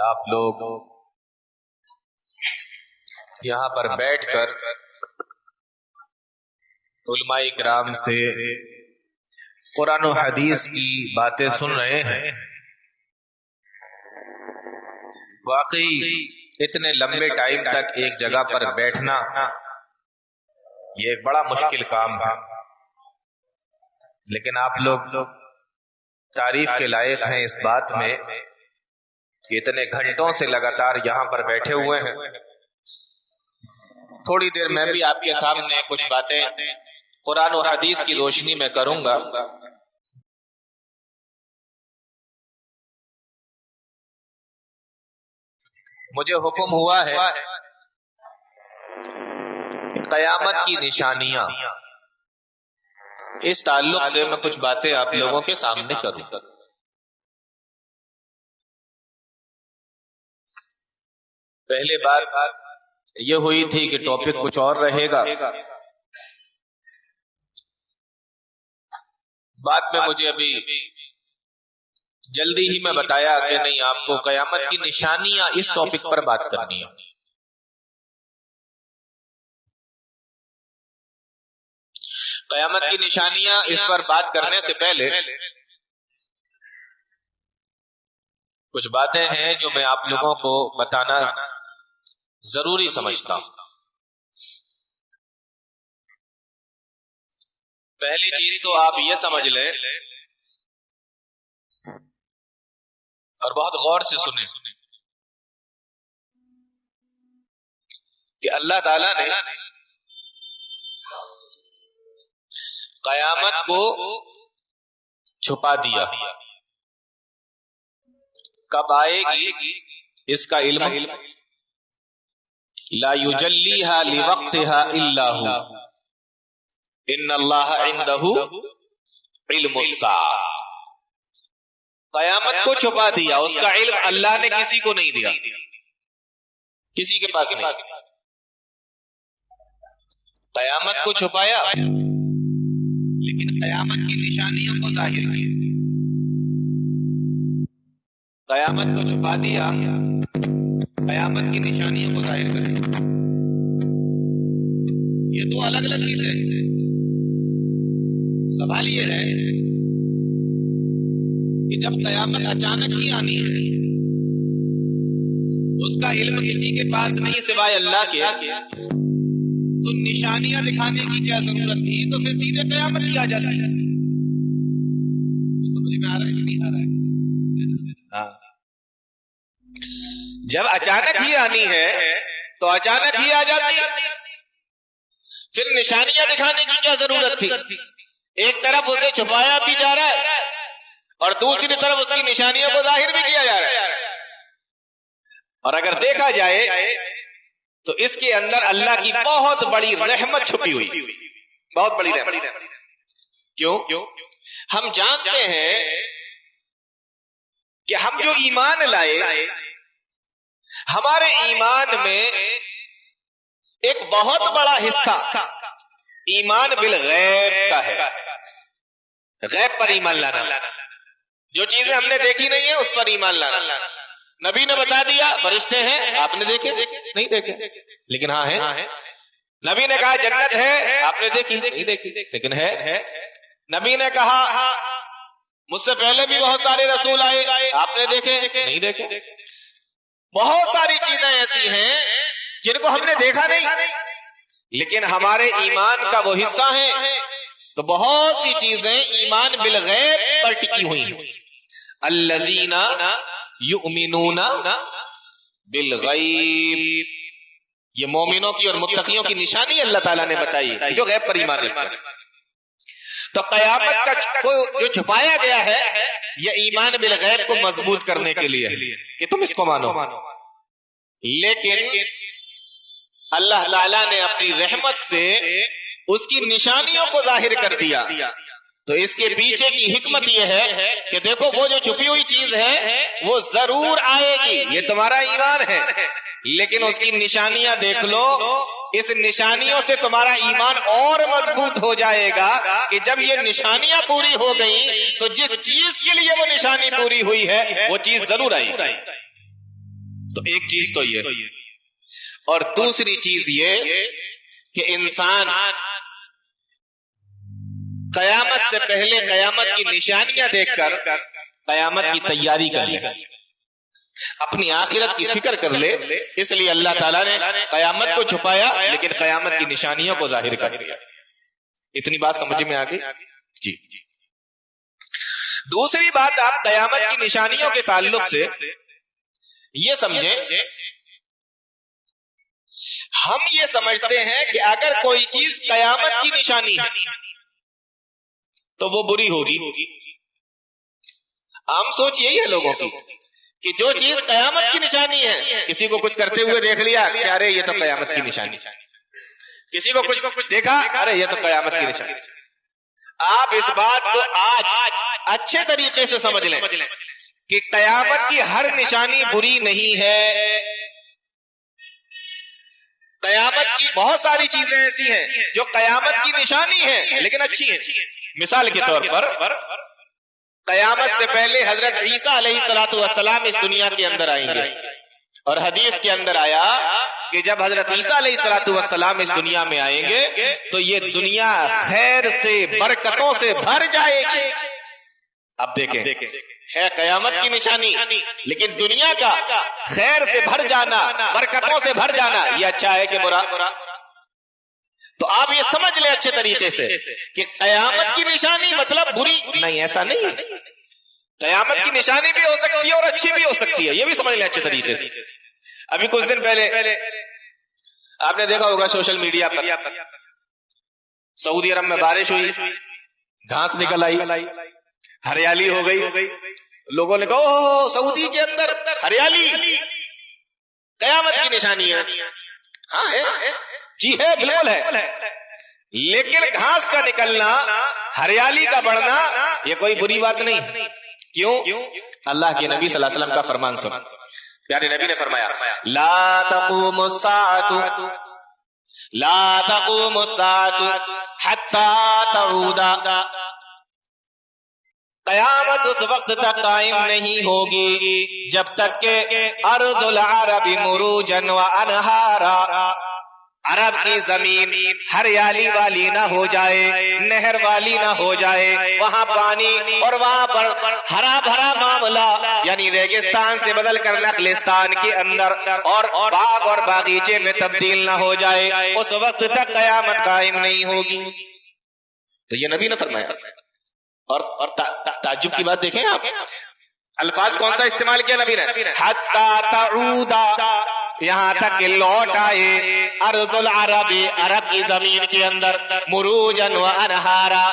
آپ لوگ یہاں پر بیٹھ کر علماء کرام سے قرآن و حدیث کی باتیں سن رہے ہیں، واقعی اتنے لمبے ٹائم تک ایک جگہ پر بیٹھنا یہ ایک بڑا مشکل کام ہے، لیکن آپ لوگ تعریف کے لائق ہیں اس بات میں کہ اتنے گھنٹوں سے لگاتار یہاں پر بیٹھے ہوئے ہیں۔ تھوڑی دیر میں بھی آپ کے سامنے کچھ باتیں قرآن و حدیث کی روشنی میں کروں گا۔ مجھے حکم ہوا ہے قیامت کی نشانیاں، اس تعلق سے میں کچھ باتیں آپ لوگوں کے سامنے کروں۔ پہلے بار یہ ہوئی تھی کہ ٹاپک کچھ اور رہے گا، بعد میں مجھے ابھی جلدی ہی میں بتایا کہ نہیں، آپ کو قیامت کی نشانیاں اس ٹاپک پر بات کرنی ہے۔ قیامت کی نشانیاں اس پر بات کرنے سے پہلے کچھ باتیں ہیں جو میں آپ لوگوں کو بتانا ضروری سمجھتا ہوں۔ پہلی چیز تو آپ یہ سمجھ لیں اور بہت غور سے سنیں کہ اللہ تعالیٰ نے قیامت کو چھپا دیا۔ کب آئے گی اس کا علم، لا یجلیھا لوقتھا الا ھو ان اللہ عندہ علم الساعہ۔ قیامت کو چھپا دیا، اس کا علم اللہ نے کسی کو نہیں دیا، کسی کے پاس نہیں۔ قیامت کو چھپایا لیکن قیامت کی نشانیوں کو ظاہر کیا۔ قیامت کو چھپا دیا، قیامت کی نشانیوں کو ظاہر کرے۔ یہ دو الگ الگ چیزیں ہیں۔ سوال یہ ہے کہ جب قیامت اچانک ہی آنی ہے، اس کا علم کسی کے پاس نہیں سوائے اللہ کے، تو نشانیاں دکھانے کی کیا ضرورت تھی؟ تو پھر سیدھے قیامت ہی آ جاتی ہے۔ سمجھ میں آ رہا ہے کہ نہیں آ رہا ہے؟ ہاں، جب اچانک ہی آنی ہے تو اچانک ہی آ جاتی ہے، پھر نشانیاں دکھانے کی کیا ضرورت تھی؟ ایک طرف اسے چھپایا بھی جا رہا ہے اور دوسری طرف اس کی نشانیوں کو ظاہر بھی کیا جا رہا ہے۔ اور اگر دیکھا جائے تو اس کے اندر اللہ کی بہت بڑی رحمت چھپی ہوئی، بہت بڑی رحمت۔ کیوں؟ ہم جانتے ہیں کہ ہم جو ایمان لائے، ہمارے ایمان میں ایک بہت بڑا حصہ ایمان بالغیب کا ہے۔ غیب پر ایمان لانا، جو چیزیں ہم نے دیکھی نہیں ہیں اس پر ایمان لانا۔ نبی نے بتا دیا فرشتے ہیں، آپ نے دیکھے نہیں دیکھے لیکن ہاں ہیں۔ نبی نے کہا جنت ہے، آپ نے دیکھی نہیں دیکھی لیکن ہے۔ نبی نے کہا مجھ سے پہلے بھی بہت سارے رسول آئے، آپ نے دیکھے نہیں دیکھے۔ بہت ساری چیزیں ایسی ہیں جن کو ہم نے دیکھا نہیں لیکن ہمارے ایمان کا وہ حصہ ہیں۔ تو بہت سی چیزیں ایمان بالغیب پر ٹکی ہوئی ہیں۔ الذین یؤمنون بالغیب، یہ مومنوں کی اور متقیوں کی نشانی اللہ تعالیٰ نے بتائی جو غیب پر ایمان رکھتے ہیں۔ تو قیامت کا جو چھپایا گیا ہے یہ ایمان بالغیب کو مضبوط کرنے کے لیے کہ تم اس کو مانو، لیکن اللہ تعالیٰ نے اپنی رحمت سے اس کی نشانیوں کو ظاہر کر دیا۔ تو اس کے پیچھے کی حکمت یہ ہے کہ دیکھو وہ جو چھپی ہوئی چیز ہے وہ ضرور آئے گی، یہ تمہارا ایمان ہے، لیکن اس کی نشانیاں دیکھ لو، اس نشانیوں سے تمہارا ایمان اور مضبوط ہو جائے گا کہ جب یہ نشانیاں پوری ہو گئیں تو جس چیز کے لیے وہ نشانی پوری ہوئی ہے وہ چیز ضرور آئے گی۔ تو ایک چیز تو یہ، اور دوسری چیز یہ کہ انسان قیامت سے پہلے قیامت کی نشانیاں دیکھ کر قیامت کی تیاری کر لے، اپنی آخرت کی فکر کر لے. اس لیے اللہ تعالیٰ نے قیامت کو چھپایا لیکن قیامت کی نشانیوں کو ظاہر کر دیا. اتنی بات سمجھ میں آ گئی جی. دوسری بات آپ قیامت کی نشانیوں کے تعلق سے یہ سمجھیں، ہم یہ سمجھتے ہیں کہ اگر کوئی چیز قیامت کی نشانی ہے تو وہ بری ہوگی. عام سوچ یہی ہے لوگوں کی کہ جو چیز قیامت کی نشانی ہے، کسی کو کچھ کرتے ہوئے دیکھ لیا کہ ارے یہ تو قیامت کی نشانی، کسی کو کچھ دیکھا ارے یہ تو قیامت کی نشانی. آپ اس بات کو آج اچھے طریقے سے سمجھ لیں کہ قیامت کی ہر نشانی بری نہیں ہے. قیامت کی بہت ساری چیزیں ایسی ہیں جو قیامت کی نشانی ہیں لیکن اچھی ہیں. مثال کے طور پر قیامت سے پہلے حضرت عیسیٰ علیہ السلام اس دنیا کے اندر آئیں گے، اور حدیث کے اندر آیا کہ جب حضرت عیسیٰ علیہ السلام اس دنیا میں آئیں گے تو یہ دنیا خیر سے برکتوں سے بھر جائے گی. اب دیکھیں، ہے قیامت کی نشانی لیکن دنیا کا خیر سے بھر جانا، برکتوں سے بھر جانا، یہ اچھا ہے کہ برا؟ تو آپ یہ سمجھ لیں اچھے طریقے سے کہ قیامت کی نشانی مطلب بری نہیں، ایسا نہیں ہے. قیامت کی نشانی بھی ہو سکتی ہے اور اچھی بھی ہو سکتی ہے، یہ بھی سمجھ لیں اچھے طریقے سے. ابھی کچھ دن پہلے آپ نے دیکھا ہوگا سوشل میڈیا پر سعودی عرب میں بارش ہوئی، گھاس نکل آئی، ہریالی ہو گئی. لوگوں نے کہا اوہ سعودی کے اندر ہریالی قیامت کی نشانی ہے. ہاں ہے جی، ہے بالکل ہے. لیکن گھاس کا نکلنا، ہریالی کا بڑھنا یہ کوئی بری بات نہیں. کیوں؟ اللہ کے نبی صلی اللہ علیہ وسلم کا فرمان سن. پیارے نبی نے فرمایا لا تقوم الساعة حتى تعود. قیامت اس وقت تک قائم نہیں ہوگی جب تک کہ ارض العرب مروجا وانہارا، عرب کی زمین ہریالی والی نہ ہو جائے، نہر والی نہ ہو جائے، وہاں پانی اور وہاں پر ہرا بھرا معاملہ، یعنی ریگستان سے بدل کر نخلستان کے اندر اور باغ اور باغیچے میں تبدیل نہ ہو جائے، اس وقت تک قیامت قائم نہیں ہوگی. تو یہ نبی نے فرمایا. اور تعجب کی بات دیکھیں آپ، الفاظ کون سا استعمال کیا نبی نے؟ حتی تعودا، یہاں تک کہ لوٹ آئے، ارض العرب، عرب کی زمین کے اندر، مروجن و انہارا،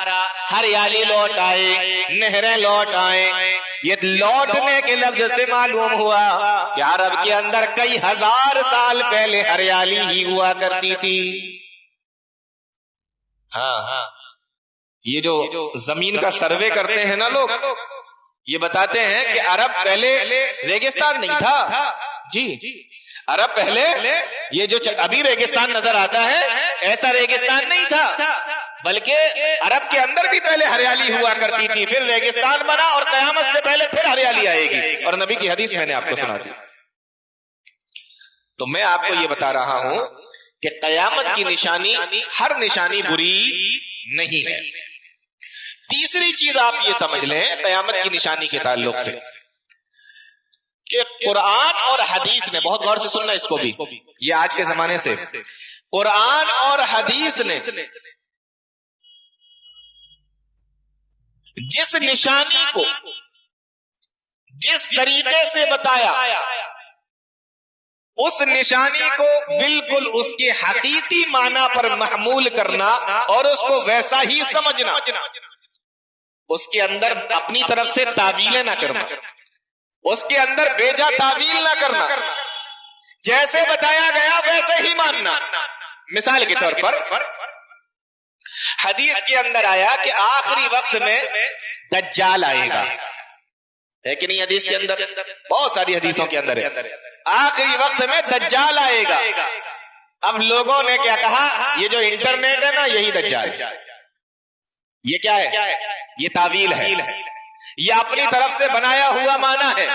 ہریالی لوٹ آئے، نہریں لوٹ آئیں. یہ لوٹنے کے لفظ سے معلوم ہوا کہ عرب کے اندر کئی ہزار سال پہلے ہریالی ہی ہوا کرتی تھی. ہاں، یہ جو زمین کا سروے کرتے ہیں نا لوگ، یہ بتاتے ہیں کہ عرب پہلے ریگستان نہیں تھا. جی، عرب پہلے یہ جو ابھی ریگستان نظر آتا ہے ایسا ریگستان نہیں تھا، بلکہ عرب کے اندر بھی پہلے ہریالی ہوا کرتی تھی، پھر ریگستان بنا اور قیامت سے پہلے پھر ہریالی آئے گی. اور نبی کی حدیث میں نے آپ کو سنا دی. تو میں آپ کو یہ بتا رہا ہوں کہ قیامت کی نشانی، ہر نشانی بری نہیں ہے. تیسری چیز آپ یہ سمجھ لیں قیامت کی نشانی کے تعلق سے کہ قرآن اور حدیث نے، بہت غور سے سننا اس کو بھی، یہ آج کے زمانے سے، قرآن اور حدیث نے جس نشانی کو جس طریقے سے بتایا، اس نشانی کو بالکل اس کے حقیقی معنی پر محمول کرنا اور اس کو ویسا ہی سمجھنا، اس کے اندر اپنی طرف سے تعویلیں نہ کرنا، اس کے اندر بیجا تعویل نہ کرنا، جیسے بتایا گیا ویسے ہی ماننا. مثال کے طور پر حدیث کے اندر آیا کہ آخری وقت میں دجال آئے گا، ہے کہ نہیں؟ حدیث کے اندر بہت ساری حدیثوں کے اندر ہے آخری وقت میں دجال آئے گا. اب لوگوں نے کیا کہا، یہ جو انٹرنیٹ ہے نا یہی دجال ہے. یہ کیا ہے؟ یہ تعویل ہے، یہ اپنی طرف سے بنایا ہوا معنی ہے.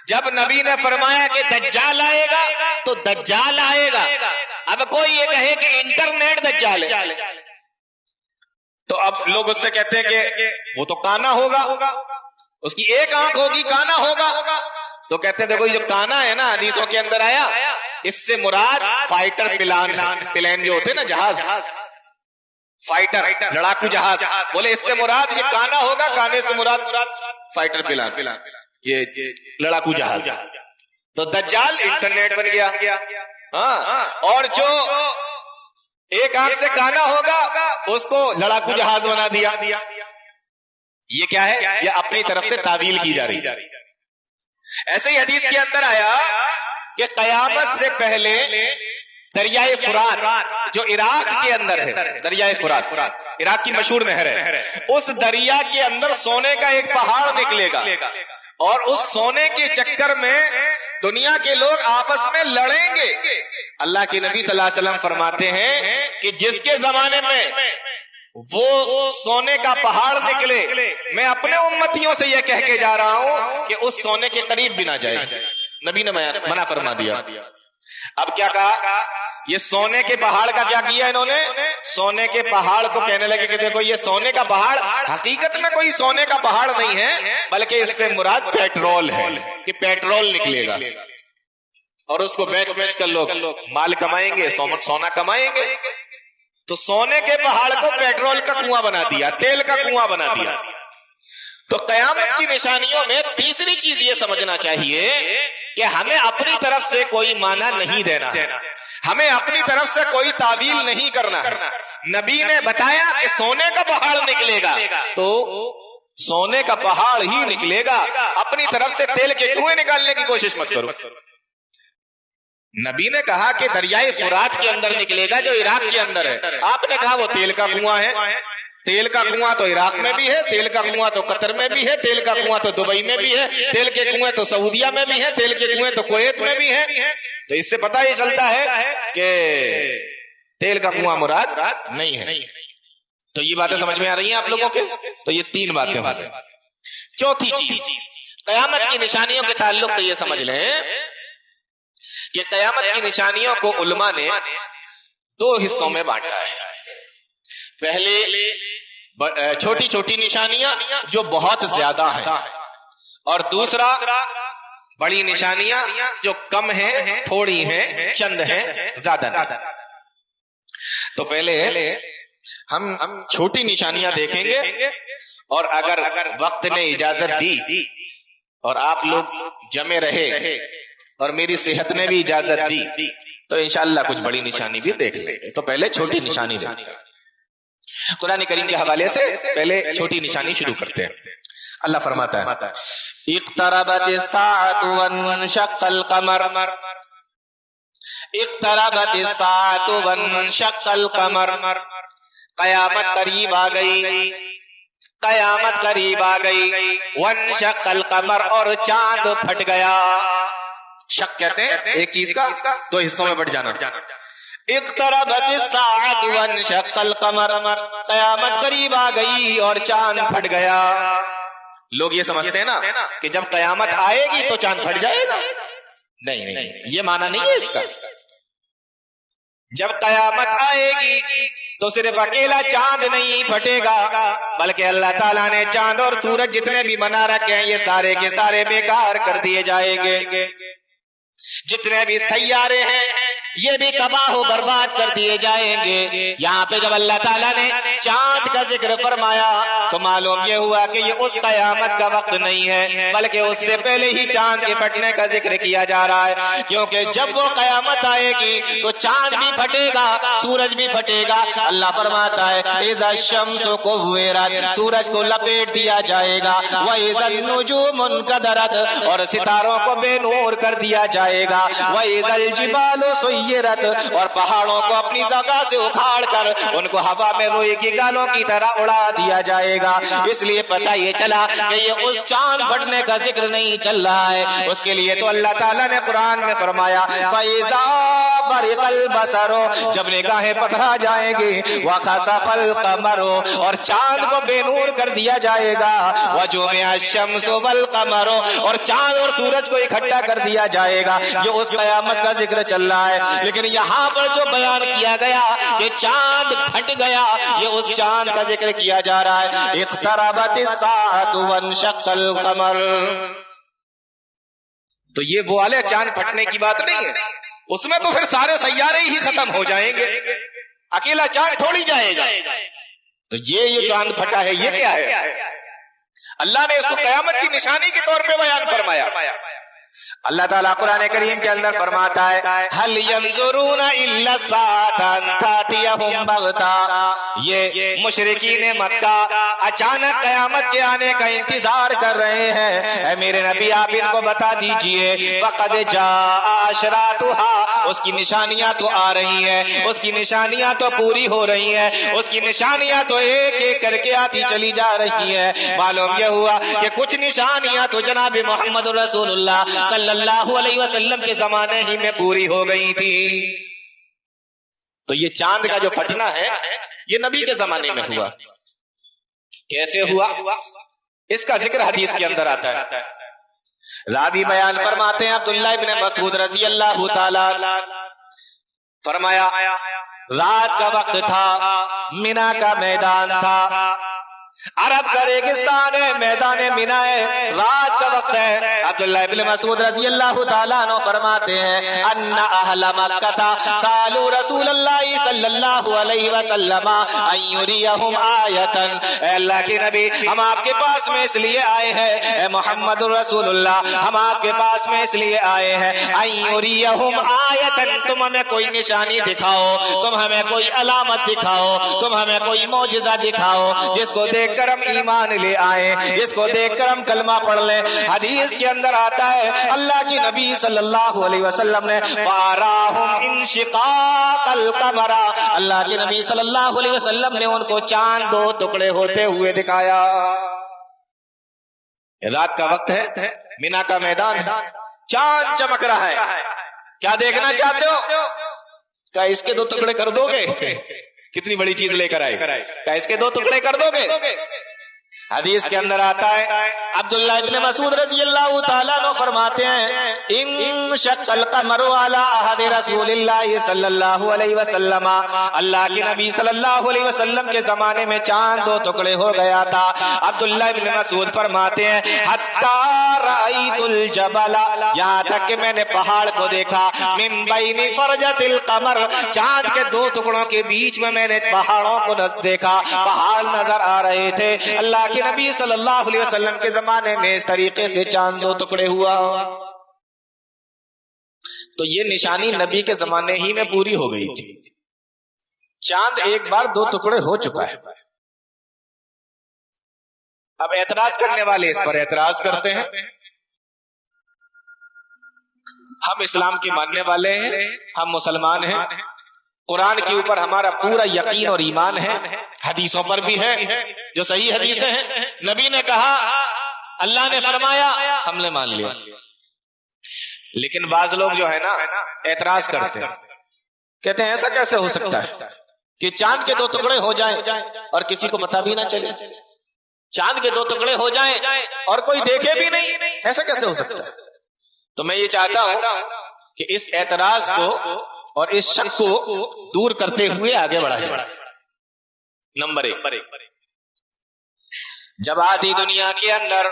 جب نبی نے فرمایا کہ دجال آئے گا تو دجال آئے گا. اب کوئی یہ کہے کہ انٹرنیٹ دجال ہے تو اب لوگ اس سے کہتے ہیں کہ وہ تو کانا ہوگا, اس کی ایک آنکھ ہوگی, کانا ہوگا. تو کہتے ہیں دیکھو یہ کانا ہے نا, حدیثوں کے اندر آیا, اس سے مراد فائٹر پلان ہے. پلان جو ہوتے ہیں نا جہاز, فائٹر لڑاکو جہاز, بولے اس سے مراد یہ کانا ہوگا, کانے سے مراد فائٹر پلان, یہ لڑاکو جہاز. تو دجال انٹرنیٹ بن گیا. ہاں, اور جو ایک آنکھ سے کانا ہوگا اس کو لڑاکو جہاز بنا دیا. یہ کیا ہے؟ یہ اپنی طرف سے تعویل کی جا رہی. ایسے ہی حدیث کے اندر آیا کہ قیامت سے پہلے دریائے فرات جو عراق کے اندر ہے, دریائے فرات عراق کی مشہور نہر ہے, اس دریا کے اندر سونے کا ایک پہاڑ نکلے گا, اور اس سونے کے چکر میں دنیا کے لوگ آپس میں لڑیں گے. اللہ کے نبی صلی اللہ علیہ وسلم فرماتے ہیں کہ جس کے زمانے میں وہ سونے کا پہاڑ نکلے, میں اپنے امتیوں سے یہ کہہ کے جا رہا ہوں کہ اس سونے کے قریب بھی نہ جائے. نبی نے منع فرما دیا. اب کیا کہا؟ یہ سونے کے پہاڑ کا کیا کیا انہوں نے؟ سونے کے پہاڑ کو کہنے لگے کہ دیکھو یہ سونے کا پہاڑ حقیقت میں کوئی سونے کا پہاڑ نہیں ہے, بلکہ اس سے مراد پیٹرول ہے, کہ پیٹرول نکلے گا اور اس کو بیچ بیچ کر لوگ مال کمائیں گے, سونا کمائیں گے. تو سونے کے پہاڑ کو پیٹرول کا کنواں بنا دیا, تیل کا کنواں بنا دیا. تو قیامت کی نشانیوں میں تیسری چیز یہ سمجھنا چاہیے کہ ہمیں اپنی طرف سے کوئی معنی نہیں دینا, ہمیں اپنی طرف سے کوئی تعویل نہیں کرنا. نبی نے بتایا کہ سونے کا پہاڑ نکلے گا تو سونے کا پہاڑ ہی نکلے گا, اپنی طرف سے تیل کے کنویں نکالنے کی کوشش مت کرو. نبی نے کہا کہ دریائے فرات کے اندر نکلے گا جو عراق کے اندر ہے, آپ نے کہا وہ تیل کا کنواں ہے. تیل کا کنواں تو عراق میں بھی ہے, تیل کا کنواں تو قطر میں بھی ہے, تیل کا کنواں تو دبئی میں بھی ہے, تیل کے کنویں تو سعودیہ میں بھی ہے, تیل کے کنویں تو کویت میں بھی ہے. تو اس سے پتہ یہ چلتا ہے کہ تیل کا کنواں مراد نہیں ہے. تو یہ باتیں سمجھ میں آ رہی ہیں آپ لوگوں کے؟ تو یہ تین باتیں ہو گئی. چوتھی چیز قیامت کی نشانیوں کے تعلق سے یہ سمجھ لیں کہ قیامت کی نشانیوں کو علماء نے دو حصوں میں بانٹا ہے. پہلے چھوٹی چھوٹی نشانیاں جو بہت زیادہ ہیں, اور دوسرا بڑی نشانیاں جو کم ہیں, تھوڑی ہیں, چند ہیں, زیادہ نہیں. تو پہلے ہم چھوٹی نشانیاں دیکھیں گے, اور اگر وقت نے اجازت دی اور آپ لوگ جمے رہے اور میری صحت نے بھی اجازت دی تو انشاءاللہ کچھ بڑی نشانی بھی دیکھ لیں گے. تو پہلے چھوٹی نشانی دیکھتے ہیں. قرآن کریم کے حوالے سے پہلے چھوٹی نشانی شروع کرتے ہیں. اللہ فرماتا ہے اقتربت الساعة وانشق القمر, اقتربت الساعة وانشق القمر, قیامت قریب آ گئی, قیامت قریب آ گئی. وانشق القمر, اور چاند پھٹ گیا. شک کہتے ہیں ایک چیز کا دو حصوں میں بٹ جانا. اقتربت الساعة وانشق القمر, قیامت قریب آ گئی اور چاند پھٹ گیا. لوگ یہ سمجھتے ہیں نا کہ جب قیامت آئے گی تو چاند پھٹ جائے گا. نہیں, یہ معنی نہیں ہے اس کا. جب قیامت آئے گی تو صرف اکیلا چاند نہیں پھٹے گا, بلکہ اللہ تعالیٰ نے چاند اور سورج جتنے بھی بنا رکھے ہیں یہ سارے کے سارے بیکار کر دیے جائیں گے. جتنے بھی سیارے ہیں یہ بھی تباہ و برباد کر دیے جائیں گے. یہاں پہ جب اللہ تعالیٰ نے چاند کا ذکر فرمایا تو معلوم یہ ہوا کہ یہ اس قیامت کا وقت نہیں ہے, بلکہ اس سے پہلے ہی چاند کے پھٹنے کا ذکر کیا جا رہا ہے. کیونکہ جب وہ قیامت آئے گی تو چاند بھی پھٹے گا, سورج بھی پھٹے گا. اللہ فرماتا ہے اذا الشمس کورت, سورج کو لپیٹ دیا جائے گا. واذا النجوم انکدرت, اور ستاروں کو بے نور کر دیا جائے گا. واذا الجبال سیرت, اور پہاڑوں کو اپنی جگہ سے اکھاڑ کر ان کو ہوا میں روئی کی گالوں کی طرح اڑا دیا جائے گا. اس لیے پتہ یہ چلا کہ یہ اس چاند پھٹنے کا ذکر نہیں چل رہا ہے. اس کے لیے تو اللہ تعالیٰ نے قرآن میں فرمایا فَإِذَا برق البصر، جب نگاہیں پتھرا جائیں گی، وخسف القمر، اور چاند کو بے نور کر دیا جائے گا، وجمع الشمس والقمر، اور چاند اور سورج کو اکٹھا کر دیا جائے گا. یہ اس قیامت کا ذکر چل رہا ہے، لیکن یہاں پر جو بیان کیا گیا کہ چاند پھٹ گیا، یہ اس چاند کا ذکر کیا جا رہا ہے. اقتربت الساعة وانشق القمر. تو یہ وہ والے چاند پھٹنے کی بات نہیں ہے، اس میں تو پھر سارے سیارے ہی ختم ہو جائیں گے، اکیلا چاند تھوڑی جائے گا. تو یہ چاند پھٹا ہے، یہ کیا ہے؟ اللہ نے اس کو قیامت کی نشانی کے طور پہ بیان فرمایا. اللہ تعالیٰ قرآن کریم کے اندر فرماتا ہے هل ينظرون الا الساعة ان تأتيهم بغتة. یہ مشرکین مکہ اچانک قیامت کے آنے کا انتظار کر رہے ہیں. اے میرے نبی آپ ان کو بتا دیجئے فقد جاء اشراطها، اس کی نشانیاں تو آ رہی ہیں، اس کی نشانیاں تو پوری ہو رہی ہیں، اس کی نشانیاں تو ایک ایک کر کے آتی چلی جا رہی ہیں. معلوم یہ ہوا کہ کچھ نشانیاں تو جناب محمد رسول اللہ صلی اللہ علیہ وسلم کے زمانے ہی میں پوری ہو گئی تھی. تو یہ چاند کا جو پھٹنا ہے یہ نبی کے زمانے میں ہوا. کیسے ہوا؟ اس کا ذکر حدیث کے اندر آتا ہے. راوی بیان فرماتے ہیں عبداللہ ابن مسعود رضی اللہ تعالی، فرمایا رات کا وقت تھا، مینا کا میدان تھا، عرب کا ریگستان ہے، میدان مینا ہے، رات کا وقت ہے. عبداللہ ابن مسعود رضی اللہ تعالیٰ عنہ فرماتے ہیں ان اہل مکہ سالوا رسول اللہ صلی اللہ علیہ وسلم ان یریہم آیتا. اے اللہ کے نبی ہم آپ کے پاس میں اس لیے آئے ہیں، اے محمد رسول اللہ ہم آپ کے پاس میں اس لیے آئے ہیں ان یریہم آیتا، تم ہمیں کوئی نشانی دکھاؤ، تم ہمیں کوئی علامت دکھاؤ، تم ہمیں کوئی معجزہ دکھاؤ جس کو دیکھ کر ہم ایمان لے آئے، جس کو دیکھ کر ہم کلمہ پڑھ لیں. حدیث کے اندر آتا ہے اللہ کی نبی صلی اللہ علیہ وسلم نے فَأَرَاهُمْ انشقاق القمر، اللہ کے نبی صلی اللہ علیہ وسلم نے ان کو چاند دو ٹکڑے ہوتے ہوئے دکھایا. رات کا وقت ہے، مینا کا میدان ہے، چاند چمک رہا ہے. کیا دیکھنا چاہتے ہو؟ کیا اس کے دو ٹکڑے کر دو گے؟ کتنی بڑی چیز لے کر آئے، کیا اس کے دو ٹکڑے کر دو گے؟ حدیث کے اندر آتا ہے عبداللہ ابن مسعود رضی اللہ تعالیٰ عنہ فرماتے ہیں انشق القمر علی عہد رسول اللہ صلی اللہ علیہ وسلم، اللہ کے نبی صلی اللہ علیہ وسلم کے زمانے میں چاند دو ٹکڑے ہو گیا تھا. عبداللہ ابن مسعود فرماتے ہیں حتی رأیت الجبل، یہاں تک کہ میں نے پہاڑ کو دیکھا، من بین فرجت القمر، چاند کے دو ٹکڑوں کے بیچ میں نے پہاڑوں کو دیکھا، پہاڑ نظر آ رہے تھے. اللہ کے نبی صلی اللہ علیہ وسلم کے زمانے میں اس طریقے سے چاند دو ٹکڑے ہوا. تو یہ نشانی نبی کے زمانے ہی میں پوری ہو گئی تھی. چاند ایک بار دو ٹکڑے ہو چکا ہے. اب اعتراض کرنے والے اس پر اعتراض کرتے ہیں ہم اسلام کے ماننے والے ہیں، ہم مسلمان ہیں، قرآن کے اوپر ہمارا پورا یقین اور ایمان ہے، حدیثوں پر بھی ہے جو صحیح حدیثیں ہیں، نبی نے کہا، اللہ نے فرمایا، ہم نے مان لیا. لیکن بعض لوگ جو ہے نا اعتراض کرتے ہیں، کہتے ہیں ایسا کیسے ہو سکتا ہے کہ چاند کے دو ٹکڑے ہو جائیں اور کسی کو پتہ بھی نہ چلے، چاند کے دو ٹکڑے ہو جائیں اور کوئی دیکھے بھی نہیں، ایسا کیسے ہو سکتا ہے؟ تو میں یہ چاہتا ہوں کہ اس اعتراض کو اور اس شک کو دور کرتے ہوئے آگے بڑھا جائے. نمبر ایک، جب آدھی دنیا کے اندر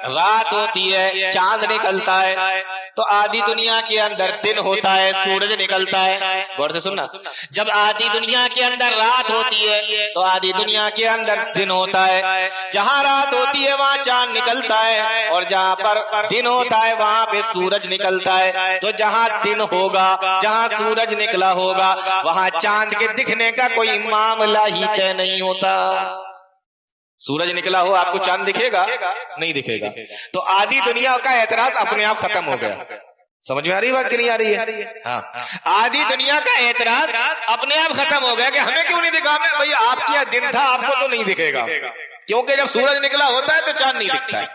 رات ہوتی ہے، چاند نکلتا ہے، تو آدھی دنیا کے اندر دن ہوتا ہے، سورج نکلتا ہے. غور سے سننا، جب آدھی دنیا کے اندر رات ہوتی ہے تو آدھی دنیا کے اندر دن ہوتا ہے. جہاں رات ہوتی ہے وہاں چاند نکلتا ہے، اور جہاں پر دن ہوتا ہے وہاں پہ سورج نکلتا ہے. تو جہاں دن ہوگا، جہاں سورج نکلا ہوگا، وہاں چاند کے دکھنے کا کوئی معاملہ ہی طے نہیں ہوتا. سورج نکلا ہو آپ کو چاند دکھے گا؟ نہیں دکھے گا. تو آدھی دنیا کا اعتراض اپنے آپ ختم ہو گیا. سمجھ میں آ رہی بات کہ نہیں آ رہی ہے؟ ہاں، آدھی دنیا کا اعتراض اپنے آپ ختم ہو گیا کہ ہمیں کیوں نہیں دکھا. میں بھائی آپ کیا دن تھا، آپ کو تو نہیں دکھے گا، کیونکہ جب سورج نکلا ہوتا ہے تو چاند نہیں دکھتا ہے.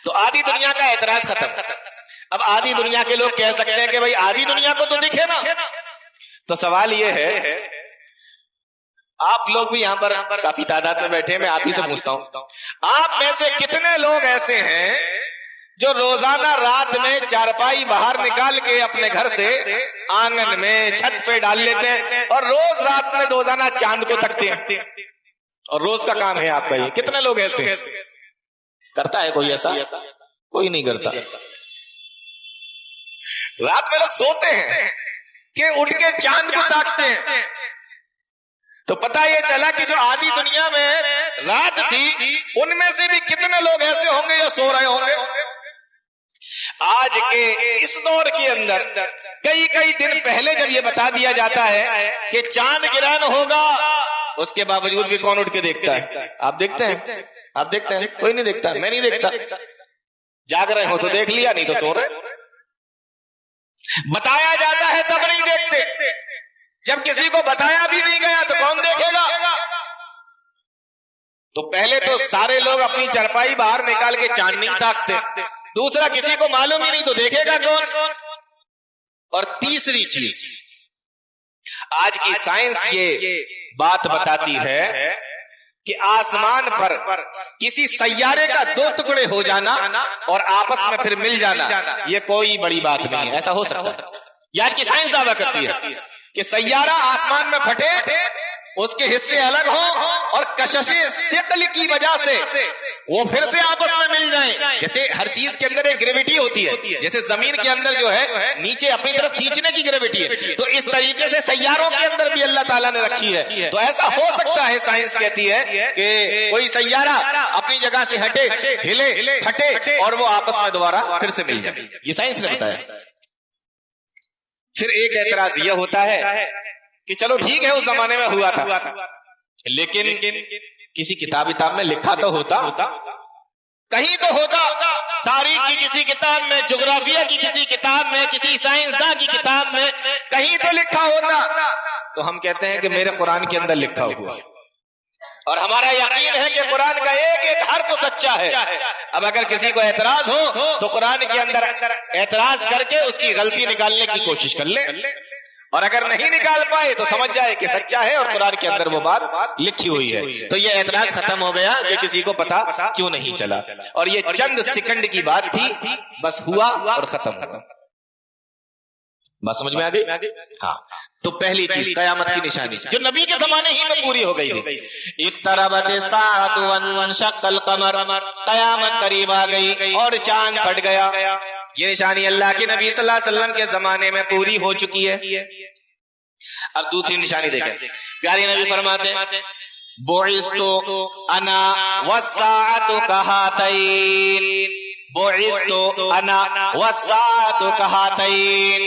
تو آدھی دنیا کا اعتراض ختم. اب آدھی دنیا کے لوگ کہہ سکتے ہیں کہ بھائی آدھی دنیا کو تو دکھے نا. تو سوال یہ ہے، آپ لوگ بھی یہاں پر کافی تعداد میں بیٹھے ہیں، میں آپ ہی سے پوچھتا ہوں، آپ میں سے کتنے لوگ ایسے ہیں جو روزانہ رات میں چارپائی باہر نکال کے اپنے گھر سے آنگن میں چھت پہ ڈال لیتے ہیں اور روز رات میں روزانہ چاند کو تکتے ہیں، اور روز کا کام ہے آپ کا یہ؟ کتنے لوگ ایسے ہیں؟ کرتا ہے کوئی ایسا؟ کوئی نہیں کرتا. رات میں لوگ سوتے ہیں کہ اٹھ کے چاند کو تاکتے ہیں. تو پتہ یہ چلا کہ جو آدھی دنیا میں رات تھی ان میں سے بھی کتنے لوگ ایسے ہوں گے جو سو رہے ہوں گے. آج کے اس دور کے اندر کئی دن پہلے جب یہ بتا دیا جاتا ہے کہ چاند گرہن ہوگا، اس کے باوجود بھی کون اٹھ کے دیکھتا ہے؟ آپ دیکھتے ہیں؟ آپ دیکھتے ہیں؟ کوئی نہیں دیکھتا. میں نہیں دیکھتا. جاگ رہے ہو تو دیکھ لیا، نہیں تو سو رہے. بتایا جاتا ہے تب نہیں دیکھتے، جب کسی کو بتایا بھی نہیں گیا تو کون دیکھے گا؟ تو پہلے تو سارے لوگ اپنی چارپائی باہر نکال کے چاند نہیں تاکتے، دوسرا کسی کو معلوم ہی نہیں تو دیکھے گا کون؟ اور تیسری چیز، آج کی سائنس یہ بات بتاتی ہے کہ آسمان پر کسی سیارے کا 2 ٹکڑے ہو جانا اور آپس میں پھر مل جانا یہ کوئی بڑی بات نہیں ہے. ایسا ہو سکتا ہے؟ یہ آج کی سائنس دعویٰ کرتی ہے کہ سیارہ آسمان میں پھٹے، اس کے حصے الگ ہوں اور کشش ثقل کی وجہ سے وہ پھر سے آپس میں مل جائیں. جیسے ہر چیز کے اندر ایک گریویٹی ہوتی ہے، جیسے زمین کے اندر جو ہے نیچے اپنی طرف کھینچنے کی گریویٹی ہے، تو اس طریقے سے سیاروں کے اندر بھی اللہ تعالیٰ نے رکھی ہے. تو ایسا ہو سکتا ہے، سائنس کہتی ہے کہ کوئی سیارہ اپنی جگہ سے ہٹے، ہلے، پھٹے اور وہ آپس میں دوبارہ پھر سے مل جائے. یہ سائنس نے بتایا. پھر ایک اعتراض یہ ہوتا ہے کہ چلو ٹھیک ہے اس زمانے میں ہوا تھا، لیکن کسی کتاب میں لکھا تو ہوتا، کہیں تو ہوتا، تاریخ کی کسی کتاب میں، جغرافیہ کی کسی کتاب میں، کسی سائنسداں کی کتاب میں کہیں تو لکھا ہوتا. تو ہم کہتے ہیں کہ میرے قرآن کے اندر لکھا ہوا ہے اور ہمارا یقین ہے کہ قرآن کا ایک ایک حرف سچا ہے. اب اگر کسی کو اعتراض ہو تو قرآن کے اندر اعتراض کر کے اس کی غلطی نکالنے کی کوشش کر لے، اور اگر نہیں نکال پائے تو سمجھ جائے کہ سچا ہے اور قرآن کے اندر وہ بات لکھی ہوئی ہے. تو یہ اعتراض ختم ہو گیا کہ کسی کو پتا کیوں نہیں چلا، اور یہ چند سیکنڈ کی بات تھی، بس ہوا اور ختم ہوا. بات سمجھ میں آ گئی؟ ہاں. تو پہلی چیز قیامت کی نشانی جو نبی کے زمانے ہی میں پوری ہو گئی تھی، اقتربت الساعۃ وانشق القمر، قیامت قریب آ گئی اور چاند پھٹ گیا. یہ نشانی اللہ کے نبی صلی اللہ علیہ وسلم کے زمانے میں پوری ہو چکی ہے. اب دوسری نشانی دیکھیں، پیارے نبی فرماتے ہیں بعثت انا والساعۃ کہاتین، بعثت انا والساعۃ کہاتین.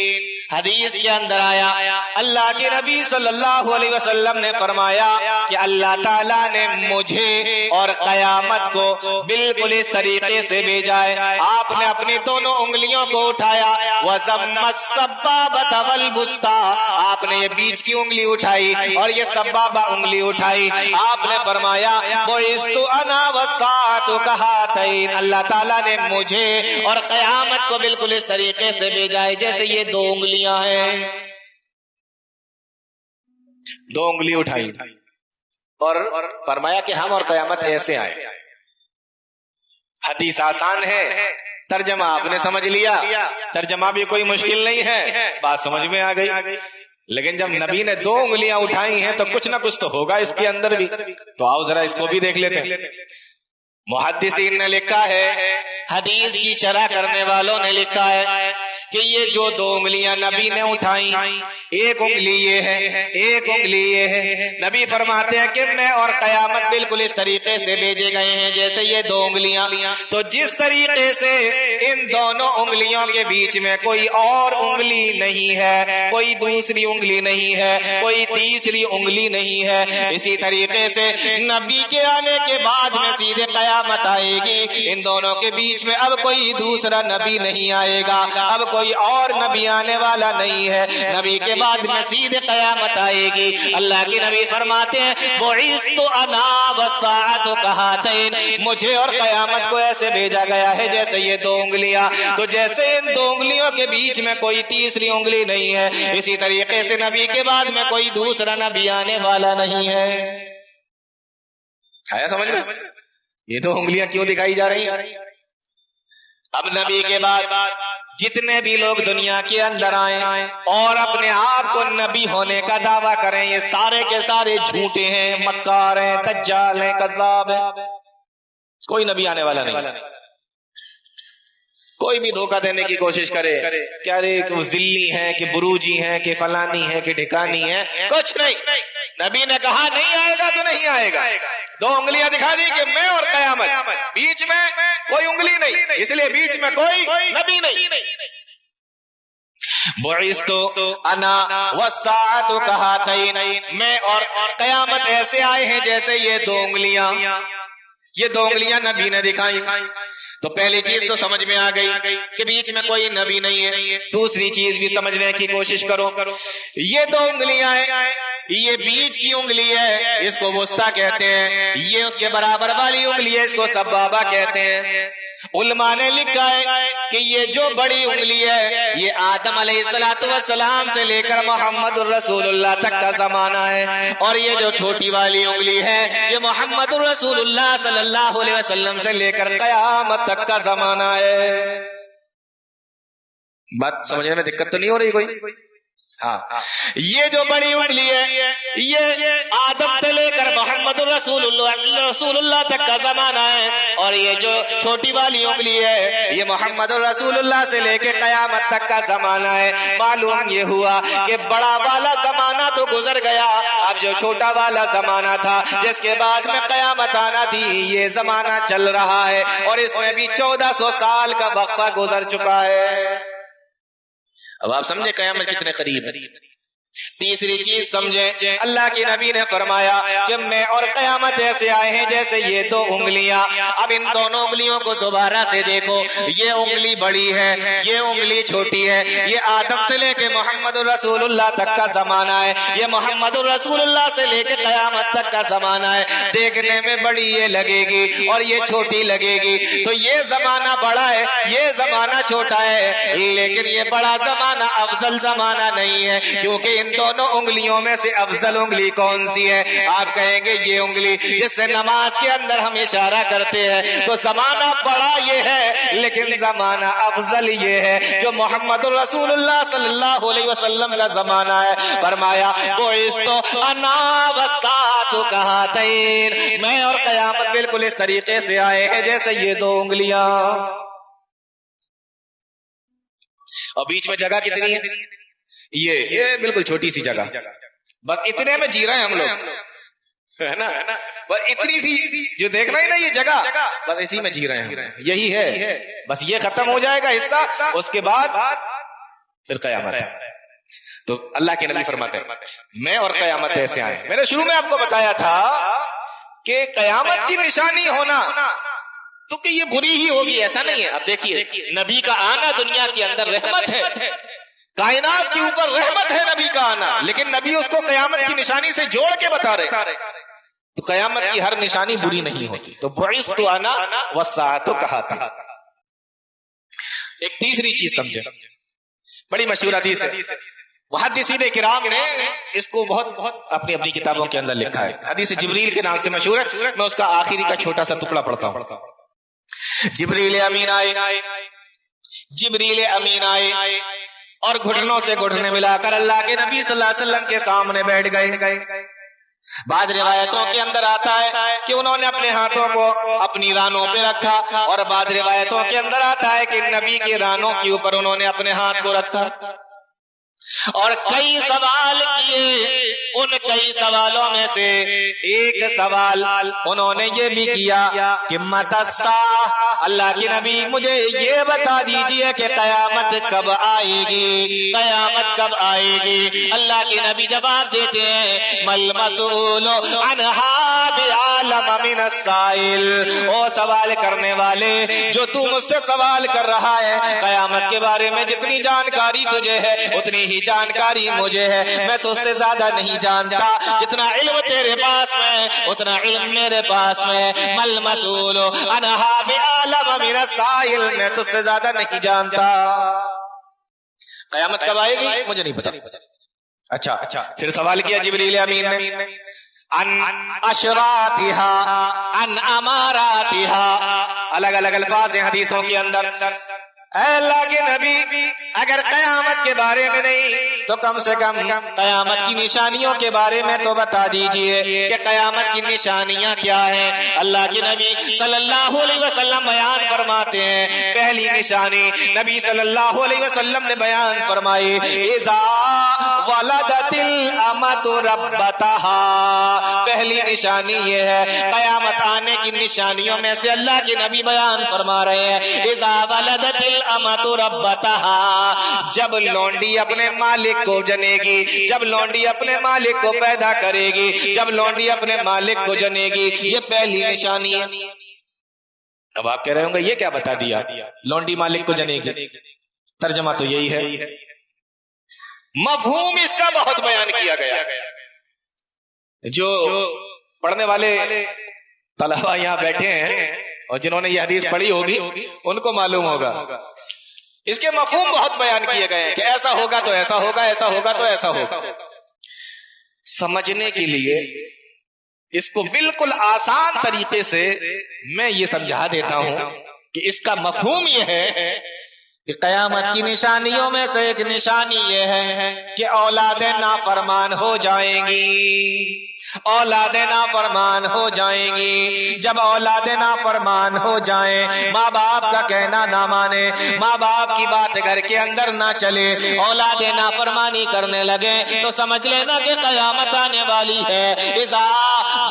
حدیث کے اندر آیا اللہ کے نبی صلی اللہ علیہ وسلم نے فرمایا کہ اللہ تعالیٰ نے مجھے اور قیامت کو بالکل اس طریقے سے بھیجا ہے. آپ نے اپنی دونوں انگلیوں کو اٹھایا، وَزَمَّ السَّبَّابَةَ وَالْبُسْطَىٰ، آپ نے یہ بیچ کی انگلی اٹھائی اور یہ سبابہ انگلی اٹھائی. آپ نے فرمایا بُعِثْتُ أَنَا وَالسَّاعَةُ كَهَاتَيْنِ، اللہ تعالیٰ نے مجھے اور قیامت کو بالکل اس طریقے سے بھیجا ہے جیسے یہ 2 انگلیاں ہیں. 2 انگلی اٹھائی اور فرمایا کہ ہم اور قیامت ایسے آئے. حدیث آسان ہے، ترجمہ آپ نے سمجھ لیا، ترجمہ بھی کوئی مشکل نہیں ہے، بات سمجھ میں آ گئی. لیکن جب نبی نے 2 انگلیاں اٹھائی ہیں تو کچھ نہ کچھ تو ہوگا اس کے اندر بھی. تو آؤ ذرا اس کو بھی دیکھ لیتے ہیں. محدثین نے لکھا ہے، حدیث کی شرح کرنے والوں نے لکھا ہے کہ یہ جو 2 انگلیاں نبی نے اٹھائیں، ایک انگلی یہ ہے، ایک انگلی یہ ہے. نبی فرماتے ہیں کہ میں اور قیامت بالکل اس طریقے سے بھیجے گئے ہیں جیسے یہ 2 انگلیاں. تو جس طریقے سے ان دونوں انگلیوں کے بیچ میں کوئی اور انگلی نہیں ہے، کوئی دوسری انگلی نہیں ہے، کوئی تیسری انگلی نہیں ہے، اسی طریقے سے نبی کے آنے کے بعد میں سیدھے قیامت قیامت آئے گی ان دونوں کے بیچ میں اب کوئی دوسرا نبی نہیں آئے گا، اب کوئی اور نبی آنے والا نہیں ہے، نبی کے بعد میں سیدھے قیامت آئے گی۔ اللہ کے نبی فرماتے ہیں بعثت انا والساعۃ کہاتین، مجھے اور قیامت کو ایسے بھیجا گیا ہے جیسے یہ دو انگلیاں، تو جیسے ان دو انگلیوں کے بیچ میں کوئی تیسری انگلی نہیں ہے، اسی طریقے سے نبی کے بعد میں کوئی دوسرا نبی آنے والا نہیں ہے۔ آیا سمجھ میں؟ یہ دو انگلیاں کیوں دکھائی جا رہی ہیں؟ اب نبی کے بعد جتنے بھی لوگ دنیا کے اندر آئیں اور اپنے آپ کو نبی ہونے کا دعویٰ کریں، یہ سارے کے سارے جھوٹے ہیں، مکار ہیں، دجال ہیں، کذاب ہیں، کوئی نبی آنے والا نہیں۔ کوئی بھی دھوکہ دینے کی کوشش کرے کہ ارے ذلی ہیں کہ بروجی ہیں کہ فلانی ہے کہ ڈھکانی ہے، کچھ نہیں، نبی نے کہا نہیں آئے گا تو نہیں آئے گا۔ دو انگلیاں دکھا دی کہ میں اور قیامت، بیچ میں کوئی انگلی نہیں، اس لیے بیچ میں کوئی نبی نہیں۔ بعثت انا والساعۃ کہاتین، میں اور قیامت ایسے آئے ہیں جیسے یہ دو انگلیاں، یہ دو انگلیاں نبی نے دکھائی۔ تو پہلی چیز تو سمجھ میں آ گئی کہ بیچ میں کوئی نبی نہیں ہے۔ دوسری چیز بھی سمجھنے کی کوشش کرو، یہ دو انگلیاں ہیں، یہ بیچ کی انگلی ہے، اس کو وسطیٰ کہتے ہیں، یہ اس کے برابر والی انگلی ہے، اس کو سبابہ کہتے ہیں۔ علماء نے لکھا ہے کہ یہ جو بڑی انگلی ہے یہ آدم علیہ السلام سے لے کر محمد الرسول اللہ تک کا زمانہ ہے، اور یہ جو چھوٹی والی انگلی ہے یہ محمد الرسول اللہ صلی اللہ علیہ وسلم سے لے کر قیامت تک کا زمانہ ہے۔ بات سمجھنے میں دقت تو نہیں ہو رہی کوئی؟ ہاں، یہ جو بڑی انگلی ہے یہ آدم سے لے کر محمد رسول اللہ تک کا زمانہ ہے، اور یہ جو چھوٹی والی انگلی ہے یہ محمد رسول اللہ سے لے کے قیامت تک کا زمانہ ہے۔ معلوم یہ ہوا کہ بڑا والا زمانہ تو گزر گیا، اب جو چھوٹا والا زمانہ تھا جس کے بعد میں قیامت آنا تھی یہ زمانہ چل رہا ہے، اور اس میں بھی 1400 سال کا وقفہ گزر چکا ہے۔ اب آپ سمجھے قیامت کتنے قریب ہے۔ تیسری چیز سمجھیں، اللہ کے نبی نے فرمایا کہ میں اور قیامت ایسے آئے ہیں جیسے یہ دو انگلیاں۔ اب ان دونوں انگلیوں کو دوبارہ سے دیکھو، یہ انگلی بڑی ہے، یہ انگلی چھوٹی ہے، یہ آدم سے لے کے محمد رسول اللہ تک کا زمانہ ہے، یہ محمد رسول اللہ سے لے کے قیامت تک کا زمانہ ہے۔ دیکھنے میں بڑی یہ لگے گی اور یہ چھوٹی لگے گی، تو یہ زمانہ بڑا ہے، یہ زمانہ چھوٹا ہے، لیکن یہ بڑا زمانہ افضل زمانہ نہیں ہے، کیونکہ ان دونوں انگلیوں میں سے افضل انگلی کون سی ہے؟ آپ کہیں گے یہ انگلی جس سے نماز کے اندر ہم اشارہ کرتے ہیں، تو زمانہ بڑا یہ ہے، لیکن زمانہ افضل یہ ہے جو محمد رسول اللہ صلی اللہ علیہ وسلم کا زمانہ ہے۔ فرمایا بعثت انا والساعۃ کہاتین، میں اور قیامت بالکل اس طریقے سے آئے ہیں جیسے یہ دو انگلیاں، اور بیچ میں جگہ کتنی ہے؟ یہ بالکل چھوٹی سی جگہ، بس اتنے میں جی رہے ہیں ہم لوگ، ہے نا، بس اتنی سی جو دیکھ رہے ہیں نا یہ جگہ، بس اسی میں جی رہے ہیں، یہی ہے، بس یہ ختم ہو جائے گا حصہ، اس کے بعد پھر قیامت ہے۔ تو اللہ کے نبی فرماتے ہیں میں اور قیامت ایسے آئے۔ میں نے شروع میں آپ کو بتایا تھا کہ قیامت کی نشانی ہونا تو کہ یہ بری ہی ہوگی، ایسا نہیں ہے۔ اب دیکھیے نبی کا آنا دنیا کے اندر رحمت ہے، کائنات کے اوپر رحمت ہے نبی کا آنا، لیکن نبی اس کو قیامت کی نشانی سے جوڑ کے بتا رہے، تو قیامت کی ہر نشانی بری نہیں ہوتی۔ تو بعثت انا والساعۃ کہاتین۔ ایک تیسری چیز سمجھے، بڑی مشہور حدیث ہے، محدثین کرام نے اس کو بہت اپنی اپنی کتابوں کے اندر لکھا ہے، حدیث جبریل کے نام سے مشہور ہے۔ میں اس کا آخری کا چھوٹا سا ٹکڑا پڑھتا ہوں۔ جبریل امین آئے اور گھٹنوں سے گھٹنے ملا کر اللہ کے نبی صلی اللہ علیہ وسلم کے سامنے بیٹھ گئے۔ بعض روایتوں کے اندر آتا ہے کہ انہوں نے اپنے ہاتھوں کو اپنی رانوں پہ رکھا، اور بعض روایتوں کے اندر آتا ہے کہ نبی کی رانوں کے اوپر انہوں نے اپنے ہاتھ کو رکھا، اور کئی سوال کیے۔ ان کئی سوالوں میں سے ایک سوال انہوں نے یہ بھی کیا کہ متی الساعہ، اللہ کے نبی مجھے یہ بتا دیجئے کہ قیامت کب آئے گی، قیامت کب آئے گی؟ اللہ کے نبی جواب دیتے ہیں مل مسئول عنہا بعالم بِأَعْلَمَ مِنَ السَّائِلِ، او سوال کرنے والے جو تو مجھ سے سوال کر رہا ہے، قیامت کے بارے میں جتنی جانکاری تجھے ہے اتنی ہی جانکاری مجھے ہے، میں تو اس سے زیادہ نہیں جانتا، جتنا علم تیرے پاس میں اتنا علم میرے پاس میں، مَلْ مَسْئُولُ عَنْهَا بِأَعْلَمَ مِنَ السَّائِلِ، میں تجھ سے زیادہ نہیں جانتا۔ قیامت کب آئے گی مجھے نہیں پتا۔ اچھا پھر سوال کیا جبریل امین نے، ان اشراتها، ان اماراتها، الگ الگ الفاظ ہیں حدیثوں کے اندر۔ اے اللہ کے نبی اگر قیامت کے بارے میں نہیں تو کم سے کم قیامت کی نشانیوں کے بارے میں تو بتا دیجئے کہ قیامت کی نشانیاں کیا ہیں۔ اللہ کے نبی صلی اللہ علیہ وسلم بیان فرماتے ہیں، پہلی نشانی نبی صلی اللہ علیہ وسلم نے بیان فرمائی، اذا ولدت الامۃ ربتها، پہلی نشانی یہ ہے قیامت آنے کی نشانیوں میں سے اللہ کے نبی بیان فرما رہے ہیں، اذا ولدت الامۃ ربتها، جب لونڈی اپنے مالک کو جنے گی، جب لونڈی اپنے مالک کو پیدا کرے گی، جب لونڈی اپنے مالک کو جنے گی، یہ پہلی نشانی ہے۔ اب آپ کہہ رہے ہوں گے یہ کیا بتا دیا، لونڈی مالک کو جنے گی، ترجمہ تو یہی ہے، مفہوم اس کا بہت بیان کیا گیا۔ جو پڑھنے والے طلبہ یہاں بیٹھے ہیں اور جنہوں نے یہ حدیث پڑھی ہوگی ان کو معلوم ہوگا، اس کے مفہوم بہت بیان کیے گئے ہیں کہ ایسا ہوگا تو ایسا ہوگا، ایسا ہوگا تو ایسا ہوگا۔ سمجھنے کے لیے اس کو بالکل آسان طریقے سے میں یہ سمجھا دیتا ہوں کہ اس کا مفہوم یہ ہے کہ قیامت کی نشانیوں میں سے ایک نشانی یہ ہے کہ اولادیں نافرمان ہو جائیں گی، اولادیں نافرمان ہو جائیں گی۔ جب اولادیں نافرمان ہو جائیں، ماں باپ کا کہنا نہ مانے، ماں باپ کی بات گھر کے اندر نہ چلے، اولادیں نافرمانی کرنے لگے تو سمجھ لینا کہ قیامت آنے والی ہے۔ اذا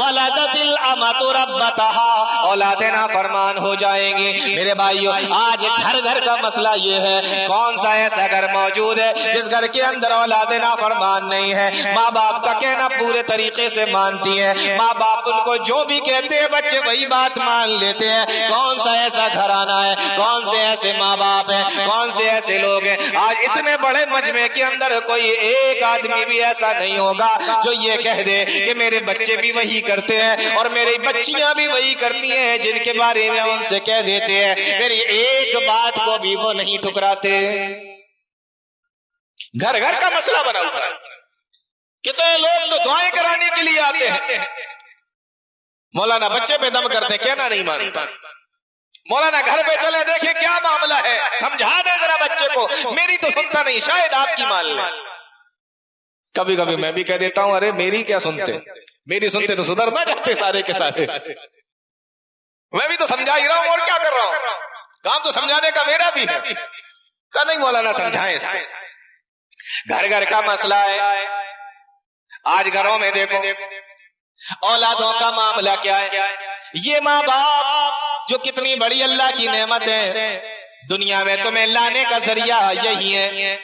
ولدت الامۃ ربتها، اولادیں نافرمان ہو جائیں گی۔ میرے بھائیو آج گھر گھر کا مسئلہ یہ ہے، کون سا ایسا گھر موجود ہے جس گھر کے اندر اولادیں نافرمان نہیں ہے، ماں باپ کا کہنا پورے طریقے سے مانتی ہیں، ماں باپ ان کو جو بھی کہتے ہیں بچے وہی بات مان لیتے ہیں؟ کون سا ایسا گھرانہ ہے، کون سے ایسے ماں باپ ہیں، کون سے ایسے لوگ ہیں؟ آج اتنے بڑے مجمع کے اندر کوئی ایک آدمی بھی ایسا نہیں ہوگا جو یہ کہہ دے کہ میرے بچے بھی وہی کرتے ہیں اور میری بچیاں بھی وہی کرتی ہیں جن کے بارے میں ان سے کہہ دیتے ہیں، میری ایک بات کو بھی وہ نہیں ٹھکراتے۔ گھر گھر کا مسئلہ بنا ہوا ہے۔ کتنے لوگ تو دعائیں کرانے کے لیے آتے ہیں، مولانا بچے پہ دم کرتے ہیں، کہنا نہیں مانتا، مولانا گھر پہ چلے دیکھیں کیا معاملہ ہے، سمجھا دے ذرا بچے کو، میری تو سنتا نہیں، شاید آپ کی مان لے۔ کبھی کبھی میں بھی کہہ دیتا ہوں ارے میری کیا سنتے، میری سنتے تو سدھر نہ جاتے سارے کے سارے، میں بھی تو سمجھا ہی رہا ہوں اور کیا کر رہا ہوں، کام تو سمجھانے کا میرا بھی ہے۔ کہ نہیں مولانا سمجھائیں اس کو۔ گھر گھر کا مسئلہ ہے۔ آج گھروں میں دیکھو اولادوں کا معاملہ کیا ہے، یہ ماں باپ جو کتنی بڑی اللہ کی نعمت ہے، دنیا میں تمہیں لانے کا ذریعہ یہی ہے،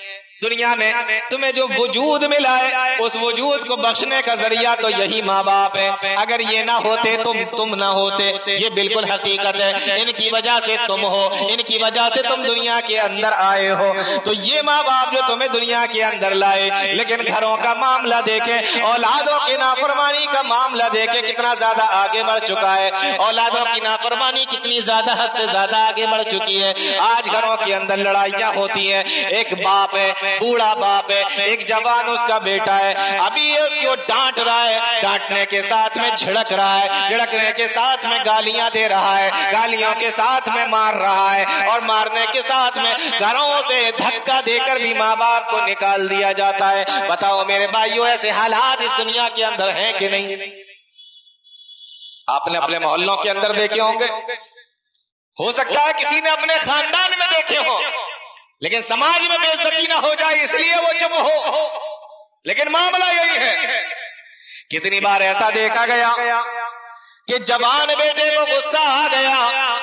دنیا میں تمہیں جو وجود ملا ہے اس وجود کو بخشنے کا ذریعہ تو یہی ماں باپ ہے، اگر یہ نہ ہوتے تم نہ ہوتے، یہ بالکل حقیقت ہے، ان کی وجہ سے تم ہو، ان کی وجہ سے تم دنیا کے اندر آئے ہو، تو یہ ماں باپ جو تمہیں دنیا کے اندر لائے، لیکن گھروں کا معاملہ دیکھیں، اولادوں کی نافرمانی کا معاملہ دیکھیں کتنا زیادہ آگے بڑھ چکا ہے، اولادوں کی نافرمانی کتنی زیادہ حد سے زیادہ آگے بڑھ چکی ہے۔ آج گھروں کے اندر لڑائیاں ہوتی ہیں، ایک باپ ہے، بوڑھا باپ ہے، ایک جوان اس کا بیٹا ہے، ابھی یہ اس کو ڈانٹ رہا ہے، ڈانٹنے کے ساتھ میں جھڑک رہا ہے، جھڑکنے کے ساتھ میں گالیاں دے رہا ہے، گالیوں کے ساتھ میں مار رہا ہے، اور مارنے کے ساتھ میں گھروں سے دھکا دے کر بھی ماں باپ کو نکال دیا جاتا ہے۔ بتاؤ میرے بھائیو ایسے حالات اس دنیا کے اندر ہیں کہ نہیں؟ آپ نے اپنے محلوں کے اندر دیکھے ہوں گے، ہو سکتا ہے کسی نے اپنے خاندان میں دیکھے ہوں، لیکن سماج میں بے عزتی نہ ہو جائے اس لیے وہ چپ ہو، لیکن معاملہ یہی ہے۔ کتنی بار ایسا دیکھا گیا کہ جوان بیٹے کو غصہ آ گیا.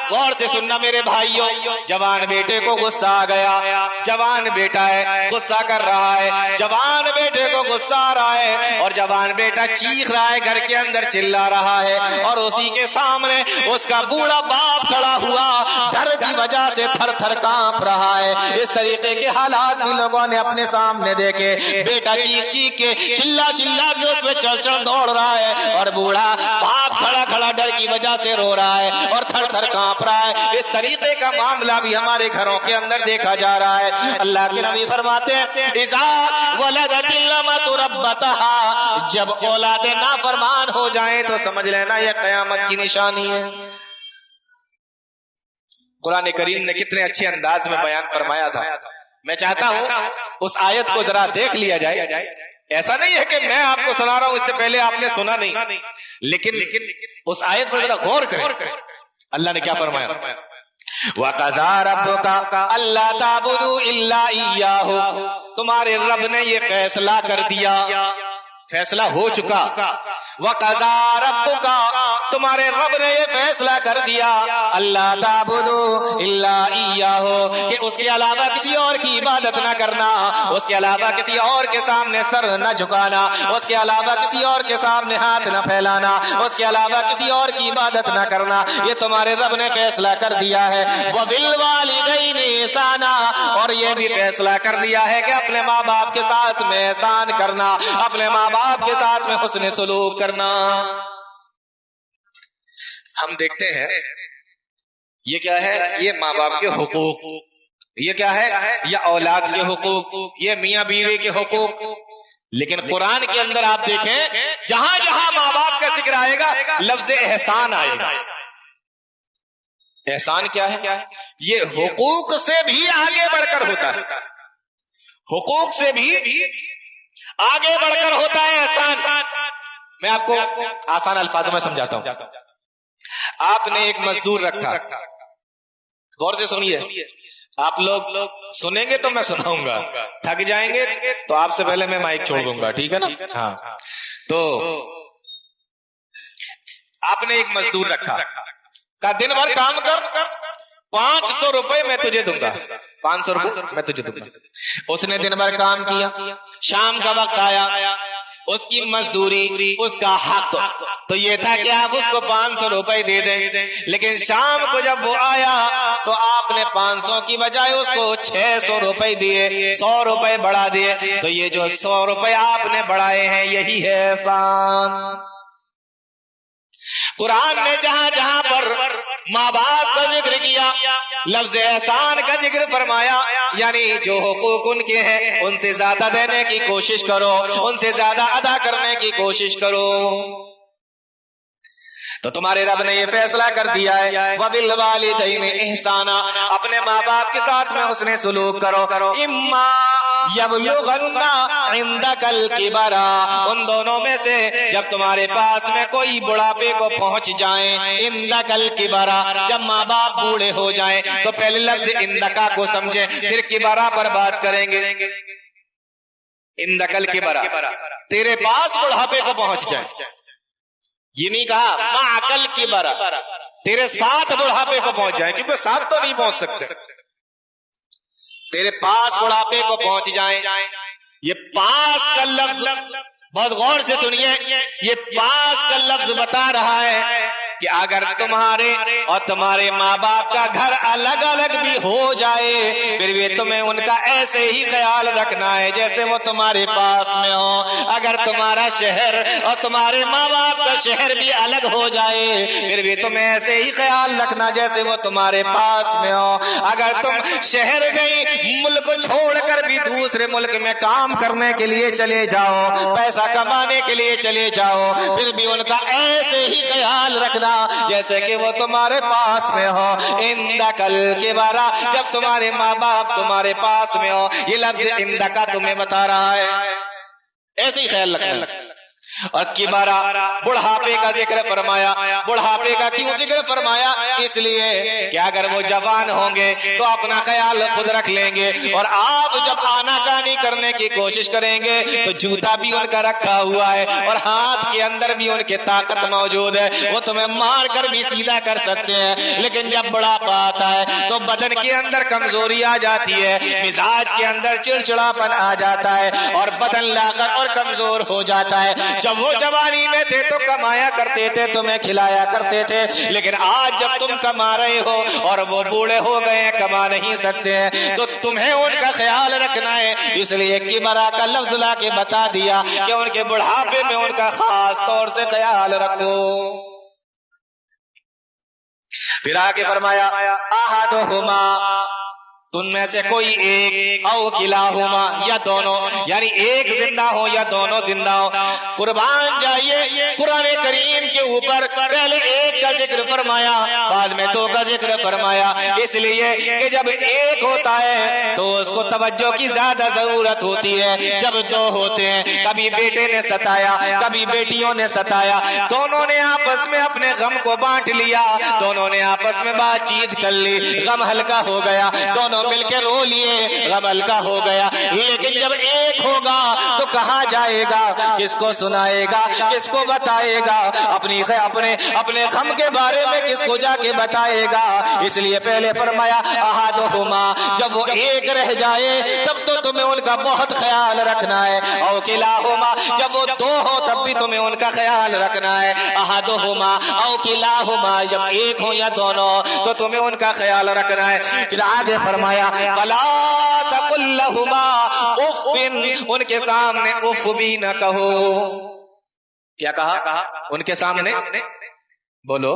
غور سے سننا میرے بھائیوں, جوان بیٹے کو غصہ آ گیا. جوان بیٹا ہے, غصہ کر رہا ہے, جوان بیٹے کو غصہ آ رہا ہے, اور جوان بیٹا چیخ رہا ہے, گھر کے اندر چلا رہا ہے, اور اسی کے سامنے اس کا بوڑھا باپ کھڑا ہوا, ڈر کی وجہ سے تھر تھر کانپ رہا ہے. اس طریقے کے حالات بھی لوگوں نے اپنے سامنے دیکھے. بیٹا چیخ چیخ کے چلا چلا کے اس پہ چل چل دوڑ رہا ہے, اور بوڑھا باپ کھڑا کھڑا ڈر کی وجہ سے رو رہا ہے اور تھر تھر کانپ رہا ہے. اس طریقے کا معاملہ بھی ہمارے گھروں کے اندر دیکھا جا رہا ہے. اللہ کے نبی فرماتے ہیں اذا ولدت الامۃ ربتها, جب اولاد نافرمان ہو جائیں تو سمجھ لینا یہ قیامت کی نشانی ہے. قرآن کریم نے کتنے اچھے انداز میں بیان فرمایا تھا. میں چاہتا ہوں اس آیت کو ذرا دیکھ لیا جائے. ایسا نہیں ہے کہ میں آپ کو سنا رہا ہوں, اس سے پہلے آپ نے سنا نہیں, لیکن اس آیت پر ذرا غور کریں. اللہ نے کیا فرمایا؟ وَقَضَىٰ رَبُّكَ أَلَّا تَعْبُدُوا إِلَّا إِيَّاهُ, تمہارے رب نے یہ فیصلہ کر دیا, فیصلہ ہو چکا. وَقَضَىٰ رَبُّكَ, تمہارے رب نے یہ فیصلہ کر دیا, اللہ تعبدوا الا ایاہ, کہ اس کے علاوہ کسی اور کی عبادت نہ کرنا, اس کے علاوہ کسی اور کے سامنے سر نہ جھکانا, اس کے علاوہ کسی اور کے سامنے ہاتھ نہ پھیلانا, اس کے علاوہ کسی اور کی عبادت نہ کرنا. یہ تمہارے رب نے فیصلہ کر دیا ہے. وَبِالْوَالِدَيْنِ إِحْسَانًا, اور یہ بھی فیصلہ کر دیا ہے کہ اپنے ماں باپ کے ساتھ میں احسان کرنا, اپنے ماں باپ کے ساتھ میں حسن سلوک کرنا. ہم دیکھتے ہیں یہ کیا ہے, یہ ماں باپ کے حقوق, یہ کیا ہے, یہ اولاد کے حقوق, یہ میاں بیوی کے حقوق. لیکن قرآن کے اندر آپ دیکھیں جہاں جہاں ماں باپ کا ذکر آئے گا لفظ احسان آئے گا. احسان کیا ہے؟ یہ حقوق سے بھی آگے بڑھ کر ہوتا ہے, حقوق سے بھی آگے بڑھ کر ہوتا ہے احسان. میں آپ کو آسان الفاظوں میں سمجھاتا ہوں. آپ نے ایک مزدور رکھا, غور سے سنیے, آپ لوگ سنیں گے تو میں سناؤں گا, تھک جائیں گے تو آپ سے پہلے میں مائک چھوڑ دوں گا, ٹھیک ہے نا؟ ہاں, تو آپ نے ایک مزدور رکھا, کہا دن بھر کام کر, 500 روپے میں تجھے دوں گا, 500 روپے میں تجھے دوں گا. اس نے دن بھر کام کیا, شام کا وقت آیا, اس کی مزدوری, اس کا حق تو یہ تھا کہ آپ اس کو 500 روپے دے دیں. لیکن شام کو جب وہ آیا تو آپ نے 500 کی بجائے اس کو 600 روپے دیے, 100 روپے بڑھا دیے. تو یہ جو 100 روپے آپ نے بڑھائے ہیں یہی ہے احسان. قرآن نے جہاں جہاں پر ماں باپ کا ذکر کیا لفظ احسان کا ذکر فرمایا, یعنی جو حقوق ان کے ہیں ان سے زیادہ دینے کی کوشش کرو, ان سے زیادہ ادا کرنے کی کوشش کرو. تو تمہارے رب نے یہ فیصلہ کر دیا ہے وَبِالْوَالِدَيْنِ إِحْسَانًا, اپنے ماں باپ کے ساتھ میں حسن سلوک کرو. اِمَّا يَبْلُغَنَّ عِنْدَكَ الْكِبَرَ, ان دونوں میں سے جب تمہارے پاس میں کوئی بڑھاپے کو پہنچ جائیں, عِنْدَكَ الْكِبَرَ, جب ماں باپ بوڑھے ہو جائیں تو پہلے لفظ عِنْدَكَ کو سمجھیں, پھر کبرا پر بات کریں گے. عِنْدَكَ الْكِبَرَ, تیرے پاس بڑھاپے کو پہنچ جائیں, یہ نہیں کہا مَعَكَ الْكِبَرَ, تیرے ساتھ بڑھاپے کو پہنچ جائیں, کیونکہ ساتھ تو نہیں پہنچ سکتے, تیرے پاس بڑھاپے کو پہنچ جائیں. یہ پاس کا لفظ بہت غور سے سنیے, یہ پاس کا لفظ بتا رہا ہے کہ اگر تمہارے اور تمہارے ماں باپ کا گھر الگ الگ بھی ہو جائے پھر بھی تمہیں ان کا ایسے ہی خیال رکھنا ہے جیسے وہ تمہارے پاس میں ہو. اگر تمہارا شہر اور تمہارے ماں باپ کا شہر بھی الگ ہو جائے پھر بھی تمہیں ایسے ہی خیال رکھنا جیسے وہ تمہارے پاس میں ہو. اگر تم شہر گئی ملک چھوڑ کر بھی دوسرے ملک میں کام کرنے کے لیے چلے جاؤ, پیسہ کمانے کے لیے چلے جاؤ, پھر بھی ان کا ایسے ہی خیال رکھنا جیسے کہ وہ تمہارے پاس میں ہو. عندک الکبر, جب تمہارے ماں باپ تمہارے پاس میں ہو, یہ لفظ عندک تمہیں بتا رہا ہے ایسے ہی خیال رکھنا. اور کبارا بڑھاپے کا ذکر فرمایا. بڑھاپے کا کیوں ذکر فرمایا؟ اس لیے کہ اگر وہ جوان ہوں گے تو اپنا خیال خود رکھ لیں گے, اور آپ جب آناکانی کرنے کی کوشش کریں گے تو جوتا بھی ان کا رکھا ہوا ہے اور ہاتھ کے اندر بھی ان کے طاقت موجود ہے, وہ تمہیں مار کر بھی سیدھا کر سکتے ہیں. لیکن جب بڑھاپا آتا ہے تو بدن کے اندر کمزوری آ جاتی ہے, مزاج کے اندر چڑچڑاپن آ جاتا ہے اور بدن لاغر اور کمزور ہو جاتا ہے. جب وہ جوانی میں تھے تو کمایا کرتے تھے, تمہیں کھلایا کرتے تھے, لیکن آج جب تم کما رہے ہو اور وہ بوڑھے ہو گئے ہیں, کما نہیں سکتے ہیں, تو تمہیں ان کا خیال رکھنا ہے. اس لیے کبرا کا لفظ لا کے بتا دیا کہ ان کے بڑھاپے میں ان کا خاص طور سے خیال رکھو. پھر آگے فرمایا احدہما, تم میں سے کوئی ایک, او کلاہما, یا دونوں, یعنی ایک زندہ ہو یا دونوں زندہ ہو. قربان جائیے قرآن کریم کے اوپر پہلے ایک کا ذکر فرمایا, بعد میں دو کا ذکر فرمایا, اس لیے کہ جب ایک ہوتا ہے تو اس کو توجہ کی زیادہ ضرورت ہوتی ہے. جب دو ہوتے ہیں, کبھی بیٹے نے ستایا, کبھی بیٹیوں نے ستایا, دونوں نے آپس میں اپنے غم کو بانٹ لیا, دونوں نے آپس میں بات چیت کر لی, غم ہلکا ہو گیا, دونوں مل کے رو لیے, غم ہلکا ہو گیا. لیکن جب ایک ہوگا تو کہاں جائے گا, کس کو سنائے گا, کس کو بتائے گا, اپنے غم کے بارے میں کس کو جا کے بتائے گا. اس لیے پہلے فرمایا احدہما, جب وہ ایک رہ جائے تب تو تمہیں ان کا بہت خیال رکھنا ہے. او کلاہما, جب وہ دو ہو تب بھی تمہیں ان کا خیال رکھنا ہے. احدہما او کلاہما, جب ایک ہو یا دونوں تو تمہیں ان کا خیال رکھنا ہے. پھر آگے فرمایا فلا تقل لہما اف, ان کے سامنے اف بھی نہ کہو. کیا کہا؟ ان کے سامنے بولو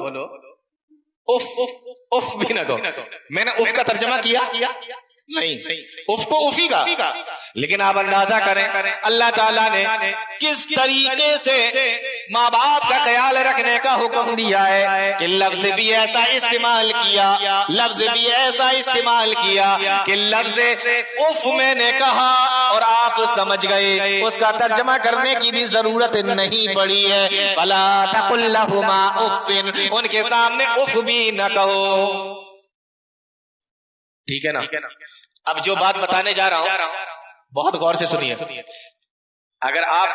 اف, اف بھی نہ کہو. میں نے اف کا ترجمہ کیا نہیں, اف کو افی کا, لیکن آپ اندازہ کریں اللہ تعالیٰ نے کس طریقے سے ماں باپ کا خیال رکھنے کا حکم دیا ہے کہ لفظ بھی ایسا استعمال کیا, لفظ بھی ایسا استعمال کیا کہ لفظ اف میں نے کہا اور آپ سمجھ گئے, اس کا ترجمہ کرنے کی بھی ضرورت نہیں پڑی ہے. فلا تقل لہما اف, ان کے سامنے اف بھی نہ کہو. ٹھیک ہے نا؟ اب جو بات بتانے جا رہا ہوں بہت غور سے سنیے. اگر آپ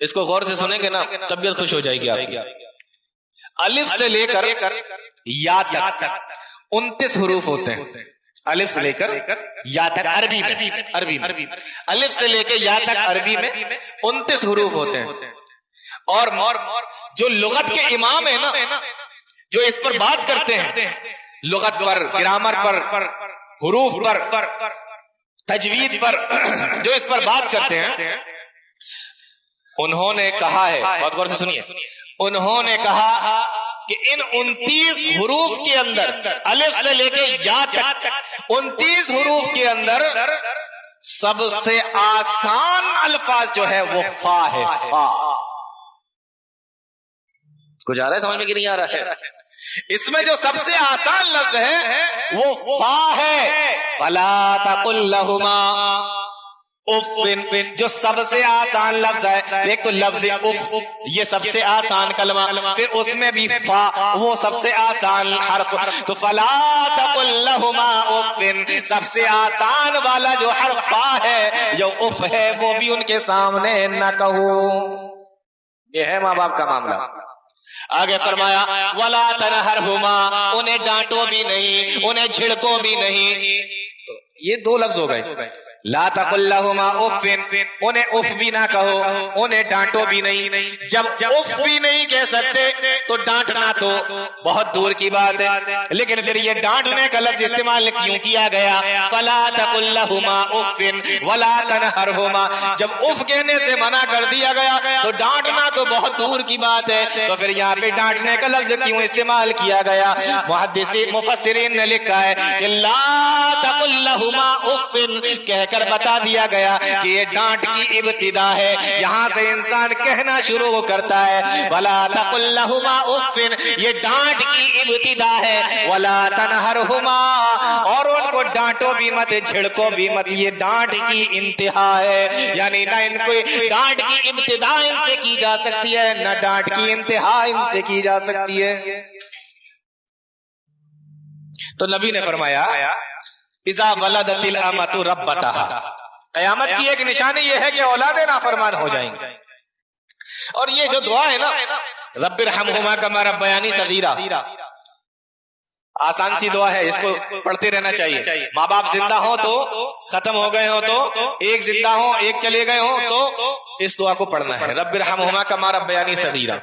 اس کو غور سے سنیں گے نا طبیعت خوش ہو جائے گی آپ کی. الف سے لے کر یا تک 29 حروف ہوتے ہیں. الف سے لے کر یا تک عربی میں الف سے لے کے یا تک عربی میں 29 حروف ہوتے ہیں. اور جو لغت کے امام ہیں نا, جو اس پر بات کرتے ہیں, لغت پر, گرامر پر, حروف پر, تجوید پر, جو اس پر بات کرتے ہیں, انہوں نے کہا ہے, بہت غور سے سنیے, انہوں نے کہا کہ ان 29 حروف کے اندر, الف سے لے کے یا تک 29 حروف کے اندر سب سے آسان الفاظ جو ہے وہ فا ہے. فا کچھ آ رہا ہے سمجھ میں کہ نہیں آ رہا ہے؟ اس میں جو سب سے آسان لفظ ہے وہ فا ہے. فلا تقل لہما اف, جو سب سے آسان لفظ ہے. ایک تو لفظ اف, یہ سب سے آسان کلمہ, پھر اس میں بھی فا, وہ سب سے آسان حرف. تو فلا تقل لہما اف, سب سے آسان والا جو حرف فا ہے, جو اف ہے, وہ بھی ان کے سامنے نہ کہو. یہ ہے ماں باپ کا معاملہ. آگے فرمایا ولا تنہرہما, انہیں ڈانٹو بھی نہیں, انہیں جھڑکو بھی نہیں. تو یہ دو لفظ ہو گئے. لا تقل لہما اف, انہیں اف بھی نہ کہو, انہیں ڈانٹو بھی نہیں. جب اف بھی نہیں کہہ سکتے تو ڈانٹنا تو بہت دور کی بات ہے, لیکن پھر یہ ڈانٹنے کا لفظ استعمال کیوں کیا گیا؟ فلا تقل لہما اف ولا تنہرہما, جب اف کہنے سے منع کر دیا گیا تو ڈانٹنا تو بہت دور کی بات ہے, تو پھر یہاں پہ ڈانٹنے کا لفظ کیوں استعمال کیا گیا؟ محدثین مفسرین نے لکھا ہے کہ لا تقل لہما اف, کہہ کر بتا دیا گیا کہ یہ ڈانٹ کی ابتدا ہے. یہاں سے انسان کہنا شروع کرتا ہے وَلَا تَقُلْ لَهُمَا اُفٍّ، یہ ڈانٹ کی ابتدا ہے. وَلَا تَنْهَرْهُمَا، اور ان کو ڈانٹو بھی مت، جھڑکو بھی مت، یہ ڈانٹ کی انتہا ہے. یعنی نہ ان کو ڈانٹ کی ابتدا ان سے کی جا سکتی ہے، نہ ڈانٹ کی انتہا ان سے کی جا سکتی ہے. تو نبی نے فرمایا اذا ولدت الامۃ ربتها، قیامت کی ایک نشانی یہ ہے کہ اولادیں نافرمان ہو جائیں گی. اور یہ جو دعا ہے نا رب ارحمہما کما ربیانی صغیرا، آسان سی دعا ہے، اس کو پڑھتے رہنا چاہیے. ماں باپ زندہ ہوں تو ختم ہو گئے ہوں تو، ایک زندہ ہوں ایک چلے گئے ہوں تو اس دعا کو پڑھنا ہے، رب ارحمہما کما ربیانی صغیرا.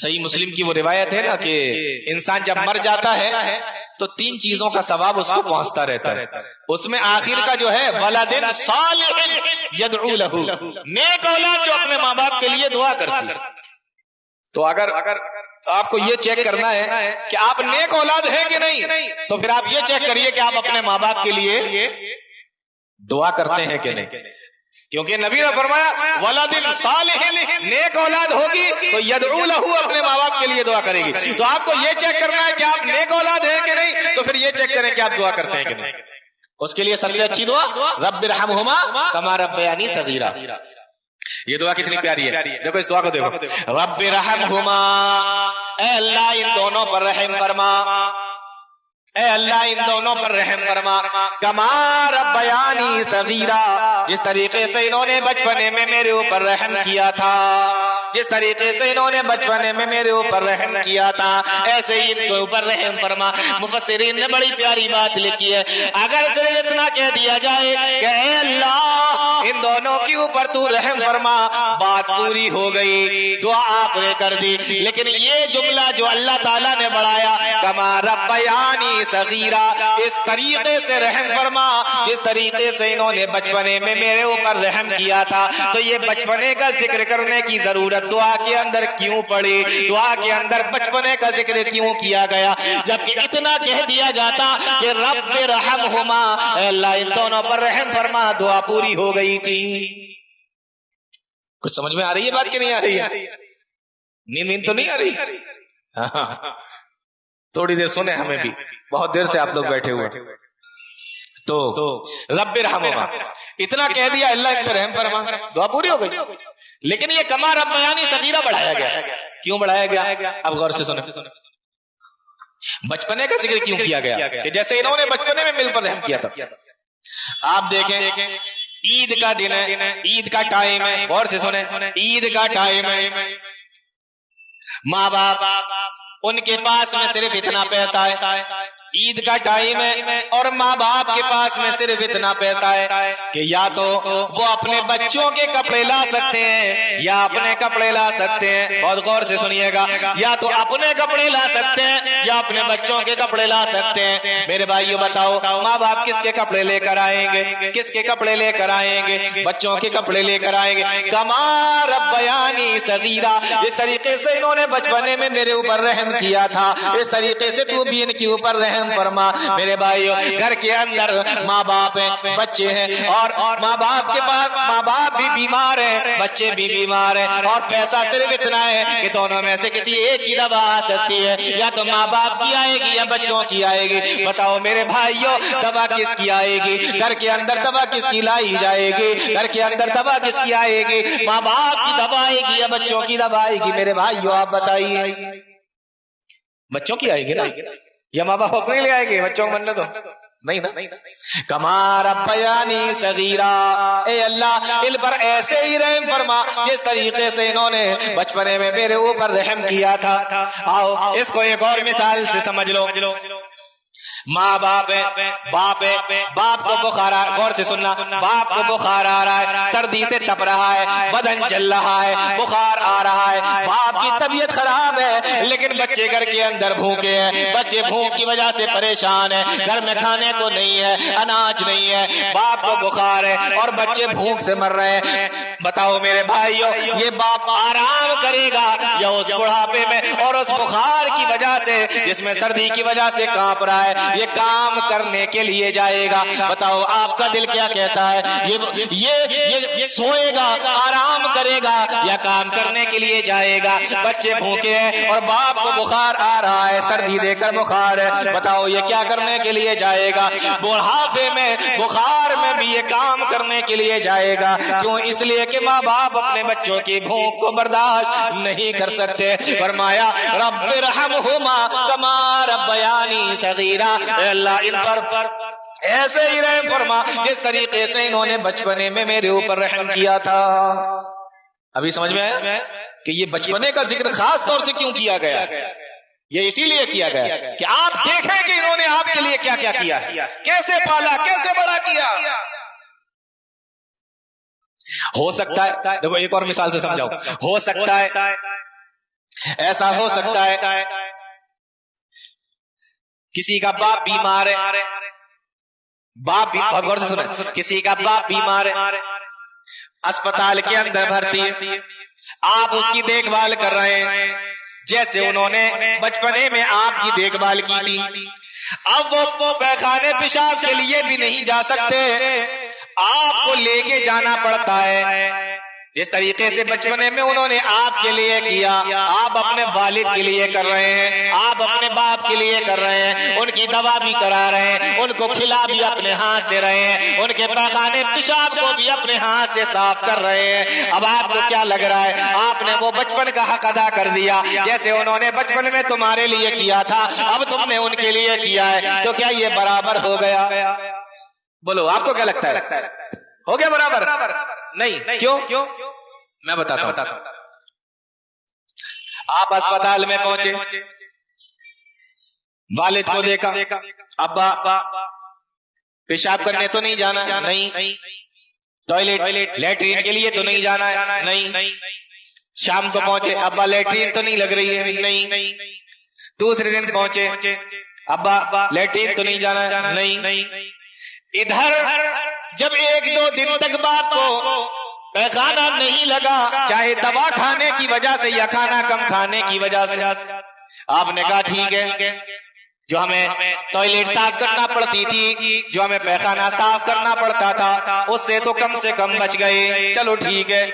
صحیح مسلم کی وہ روایت ہے نا کہ انسان جب مر جاتا ہے تو 3 چیزوں کا ثواب اس کو پہنچتا رہتا ہے. اس میں آخر کا جو ہے ولد صالح یدعو لہ، نیک اولاد جو اپنے ماں باپ کے لیے دعا کرتی ہے. تو اگر آپ کو یہ چیک کرنا ہے کہ آپ نیک اولاد ہیں کہ نہیں، تو پھر آپ یہ چیک کریے کہ آپ اپنے ماں باپ کے لیے دعا کرتے ہیں کہ نہیں. کیونکہ نبی نے فرمایا ولد صالح، نیک اولاد ہوگی تو یدعو لہ، اپنے ماں باپ کے لیے دعا کرے گی. تو آپ کو یہ چیک کرنا ہے کہ آپ نیک اولاد ہیں کہ نہیں، تو پھر یہ چیک کریں کہ آپ دعا کرتے ہیں کہ نہیں. اس کے لیے سب سے اچھی دعا رب ارحمہما کما ربیانی صغیرا. یہ دعا کتنی پیاری ہے، دیکھو اس دعا کو دیکھو. رب ارحمہما، اے اللہ ان دونوں پر رحم فرما، اے اللہ ان دونوں پر رحم فرما، کما ربیانی صغیرا، جس طریقے سے انہوں نے بچپنے میں میرے اوپر رحم کیا تھا، جس طریقے سے انہوں نے بچپنے میں میرے اوپر رحم کیا تھا ایسے ہی ان کے اوپر رحم فرما. مفسرین نے بڑی پیاری بات لکھی ہے، اگر صرف اتنا کہہ دیا جائے کہ اے اللہ ان دونوں کے اوپر تو رحم فرما، بات پوری ہو گئی، دعا آپ نے کر دی. لیکن یہ جملہ جو اللہ تعالیٰ نے بڑھایا کما ربیانی صغیرا، اس طریقے سے رحم فرما جس طریقے سے انہوں نے بچپنے میں میرے اوپر رحم کیا تھا. تو یہ بچپنے کا ذکر کرنے کی ضرورت دعا کے اندر کیوں پڑی، دعا کے اندر بچپنے کا ذکر کیوں کیا گیا، جبکہ اتنا کہہ دیا جاتا کہ رب رحمہما، اے اللہ ان دونوں پر رحم فرما، دعا پوری ہو گئی تھی. کچھ سمجھ میں آ رہی ہے بات کہ نہیں آ رہی ہے؟ نیند تو نہیں آ رہی؟ تھوڑی دیر سنیں ہمیں بھی، بہت دیر سے آپ لوگ بیٹھے ہوئے. تو رب ارحمہما اتنا کہہ دیا اللہ ان پر رحم فرما، دعا پوری ہو گئی. لیکن یہ کما ربیانی صغیرہ بڑھایا گیا. کیوں بڑھایا گیا؟ اب غور سے سنیں. بچپنے کا ذکر کیوں کیا گیا؟ کہ جیسے انہوں نے بچپنے میں مل پر رحم کیا تھا. آپ دیکھیں عید کا دن ہے، عید کا ٹائم ہے، غور سے سنیں، عید کا ٹائم ہے، ماں باپ ان کے پاس میں صرف اتنا پیسہ ہے، عید کا ٹائم ہے اور ماں باپ کے پاس میں صرف اتنا پیسہ ہے کہ یا تو وہ اپنے بچوں کے کپڑے لا سکتے ہیں یا اپنے کپڑے لا سکتے ہیں. بہت غور سے سنیے گا، یا تو اپنے کپڑے لا سکتے ہیں یا اپنے بچوں کے کپڑے لا سکتے ہیں. میرے بھائیو بتاؤ ماں باپ کس کے کپڑے لے کر آئیں گے؟ کس کے کپڑے لے کر آئیں گے؟ بچوں کے کپڑے لے کر آئیں گے. کما ربیانی صغیرہ، جس طریقے سے انہوں نے بچپنے میں میرے اوپر رحم کیا تھا اس طریقے سے تو بھی ان کے اوپر رحم فرما. میرے بھائیو گھر کے اندر ماں باپ ہیں، بچے ہیں، اور ماں باپ کے پاس ماں باپ بھی بیمار ہیں، بچے بھی بیمار ہیں، اور پیسہ صرف اتنا ہے کہ دونوں میں سے کسی ایک کی دوا آ سکتی ہے، یا تو ماں باپ کی آئے گی یا بچوں کی آئے گی. بتاؤ میرے بھائیو دوا کس کی آئے گی؟ گھر کے اندر دوا کس کی لائی جائے گی؟ گھر کے اندر دوا کس کی آئے گی؟ ماں باپ کی دوا آئے گی یا بچوں کی دوا آئے گی؟ میرے بھائیو آپ بتائیے. بچوں کی آئے گی نا، یا ماں باپ اپنے لے آئے گے؟ بچوں کو مننے دو نہیں نا. کما ربیانی صغیرہ، اے اللہ ان پر ایسے ہی رحم فرما جس طریقے سے انہوں نے بچپنے میں میرے اوپر رحم کیا تھا. آؤ اس کو ایک اور مثال سے سمجھ لو. ماں باپ ہے، باپ ہے، باپ کو بخار آ، غور سے سننا، باپ کو بخار آ رہا ہے، سردی سے تپ رہا ہے، بدن جل رہا ہے، بخار آ رہا ہے، باپ کی طبیعت خراب ہے، لیکن بچے گھر کے اندر بھوکے ہیں، بچے بھوک کی وجہ سے پریشان ہیں، گھر میں کھانے کو نہیں ہے، اناج نہیں ہے، باپ کو بخار ہے اور بچے بھوک سے مر رہے ہیں. بتاؤ میرے بھائیو یہ باپ آرام کرے گا یا اس بڑھاپے میں اور اس بخار کی وجہ سے جس میں سردی کی وجہ سے کانپ رہا ہے یہ کام کرنے کے لیے جائے گا. بتاؤ آپ کا دل کیا کہتا ہے؟ یہ سوئے گا، آرام کرے گا یا کام کرنے کے لیے جائے گا؟ بچے بھوکے ہیں اور باپ کو بخار آ رہا ہے، سردی دے کر بخار ہے، بتاؤ یہ کیا کرنے کے لیے جائے گا؟ بڑھاپے میں بخار میں بھی یہ کام کرنے کے لیے جائے گا. کیوں؟ اس لیے کہ ماں باپ اپنے بچوں کی بھوک کو برداشت نہیں کر سکتے. فرمایا رب ارحمہما کما ربیانی صغیرا، اے اللہ ان پر ایسے ہی رحم فرما جس طریقے سے انہوں نے بچپنے میں میرے اوپر رحم کیا تھا. ابھی سمجھ میں آیا کہ یہ بچپنے کا ذکر خاص طور سے کیوں کیا گیا؟ یہ اسی لیے کیا گیا کہ آپ دیکھیں کہ انہوں نے آپ کے لیے کیا کیا کیا ہے، کیسے پالا، کیسے بڑا کیا. ہو سکتا ہے، دیکھو ایک اور مثال سے سمجھاؤ، ہو سکتا ہے ایسا ہو سکتا ہے کسی کا باپ بیمار ہے، باپ بہت غور سے سنیں، کسی کا باپ بیمار ہے، اسپتال کے اندر بھرتی ہے، آپ اس کی دیکھ بھال کر رہے ہیں جیسے انہوں نے بچپنے میں آپ کی دیکھ بھال کی تھی. اب وہ پیخانے پیشاب کے لیے بھی نہیں جا سکتے، آپ کو لے کے جانا پڑتا ہے. جس طریقے سے بچپنے میں انہوں نے آپ کے لیے کیا، آپ اپنے والد کے لیے کر رہے ہیں، آپ اپنے باپ کے لیے کر رہے ہیں، ان کی دوا بھی کرا رہے ہیں، ان کو کھلا بھی اپنے ہاتھ سے رہے ہیں، ان کے پیخانے پیشاب کو بھی اپنے ہاتھ سے صاف کر رہے ہیں. اب آپ کو کیا لگ رہا ہے؟ آپ نے وہ بچپن کا حق ادا کر دیا جیسے انہوں نے بچپن میں تمہارے لیے کیا تھا، اب تم نے ان کے لیے کیا ہے، تو کیا یہ برابر ہو گیا؟ بولو آپ کو کیا لگتا ہے؟ ہو گیا برابر؟ نہیں. کیوں؟ میں بتاتا ہوں. آپ اسپتال میں پہنچے، والد کو دیکھا، ابا پیشاب کرنے تو نہیں جانا؟ نہیں. ٹوائلٹ لیٹرین کے لیے تو نہیں جانا ہے؟ نہیں. شام کو پہنچے، ابا لیٹرین تو نہیں لگ رہی ہے؟ نہیں. دوسرے دن پہنچے، ابا لیٹرین تو نہیں جانا ہے؟ نہیں. ادھر جب 1-2 دن تک باپ کو پیخانہ نہیں لگا، چاہے دوا کھانے کی وجہ سے یا کھانا کم کھانے کی وجہ سے، آپ نے کہا ٹھیک ہے، جو ہمیں ٹوائلٹ صاف کرنا پڑتی تھی، جو ہمیں پیخانہ صاف کرنا پڑتا تھا، اس سے تو کم سے کم بچ گئے، چلو ٹھیک ہے.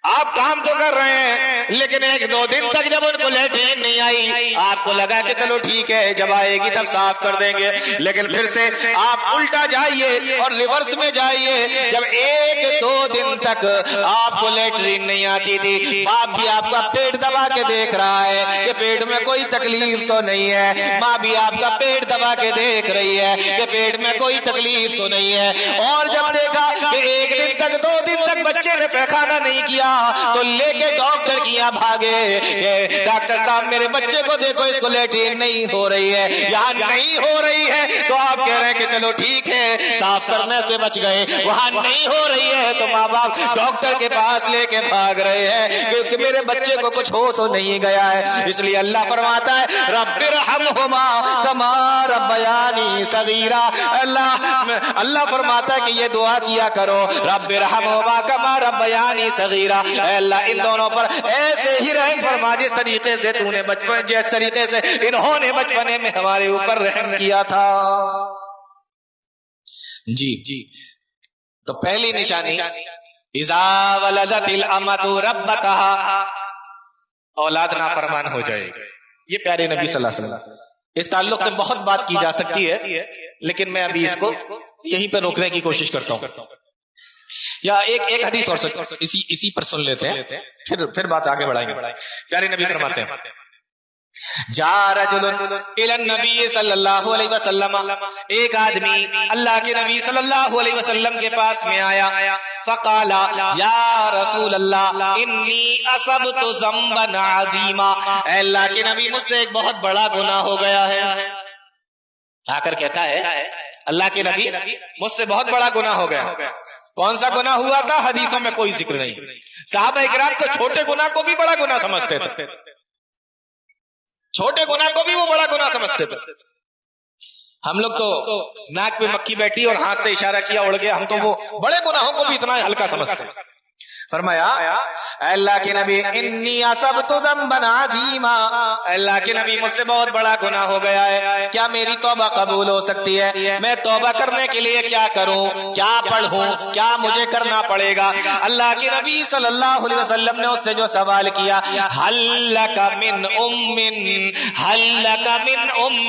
آپ کام تو کر رہے ہیں، لیکن 1-2 دن تک جب ان کو لیٹرین نہیں آئی، آپ کو لگا کہ چلو ٹھیک ہے جب آئے گی تب صاف کر دیں گے. لیکن پھر سے آپ الٹا جائیے اور ریورس میں جائیے. جب 1-2 دن تک آپ کو لیٹرین نہیں آتی تھی، باپ بھی آپ کا پیٹ دبا کے دیکھ رہا ہے کہ پیٹ میں کوئی تکلیف تو نہیں ہے، ماں بھی آپ کا پیٹ دبا کے دیکھ رہی ہے کہ پیٹ میں کوئی تکلیف تو نہیں ہے. اور جب دیکھا کہ 1 دن تک 2 دن تک بچے نے پیخانہ نہیں کیا تو لے کے ڈاکٹر کی یہاں بھاگے کہ ڈاکٹر صاحب میرے بچے کو دیکھو، اس کو لیٹرین نہیں ہو رہی ہے. یہاں نہیں ہو رہی ہے تو آپ کہہ رہے ہیں کہ چلو ٹھیک ہے صاف کرنے سے بچ گئے. وہاں نہیں ہو رہی ہے تو ماں باپ ڈاکٹر کے پاس لے کے بھاگ رہے ہیں کیونکہ میرے بچے کو کچھ ہو تو نہیں گیا ہے. اس لیے اللہ فرماتا ہے رب ارحمہما کما ربیانی صغیرا. اللہ فرماتا ہے کہ یہ دعا کیا کرو، رب ارحمہما کما ربیانی صغیرا. اے اللہ ان دونوں پر ایسے ہی رحم فرما جس طریقے سے تو نے جس طریقے سے انہوں نے بچپنے میں ہمارے اوپر رحم کیا تھا. جی تو پہلی نشانی اذا ولدت الامۃ ربتها، اولاد نافرمان ہو جائے گی. یہ پیارے نبی صلی اللہ علیہ وسلم، اس تعلق سے بہت بات کی جا سکتی ہے لیکن میں ابھی اس کو یہیں پہ روکنے کی کوشش کرتا ہوں. یا ایک حدیث اور اسی پر سن لیتے ہیں، پھر بات آگے بڑھائیں گے. پیارے نبی فرماتے ہیں جا رجل الی النبی صلی اللہ علیہ وسلم، ایک آدمی اللہ کے نبی صلی اللہ علیہ وسلم کے پاس میں آیا، فقال یا رسول اللہ انی اصبت ذنبا عظیما. اے اللہ کے نبی مجھ سے ایک بہت بڑا گناہ ہو گیا ہے. آ کر کہتا ہے اللہ کے نبی مجھ سے بہت بڑا گناہ ہو گیا. کون سا گناہ ہوا تھا؟ حدیثوں میں کوئی ذکر نہیں. صحابہ اکرام تو چھوٹے گناہ کو بھی بڑا گناہ سمجھتے تھے، چھوٹے گناہ کو بھی وہ بڑا گناہ سمجھتے تھے. ہم لوگ تو ناک پہ مکھی بیٹھی اور ہاتھ سے اشارہ کیا اڑ گیا، ہم تو وہ بڑے گناہوں کو بھی اتنا ہلکا سمجھتے ہیں. فرمایا اے اللہ کے نبی انی اصبت ذنبا عظیما، اللہ کے نبی مجھ سے بہت بڑا گناہ ہو گیا ہے، کیا میری توبہ قبول ہو سکتی ہے؟ میں توبہ کرنے کے لیے کیا کروں، کیا پڑھوں، کیا مجھے کرنا پڑے گا؟ اللہ کے نبی صلی اللہ علیہ وسلم نے اس سے جو سوال کیا، ہل لک من ام، ہل لک من ام،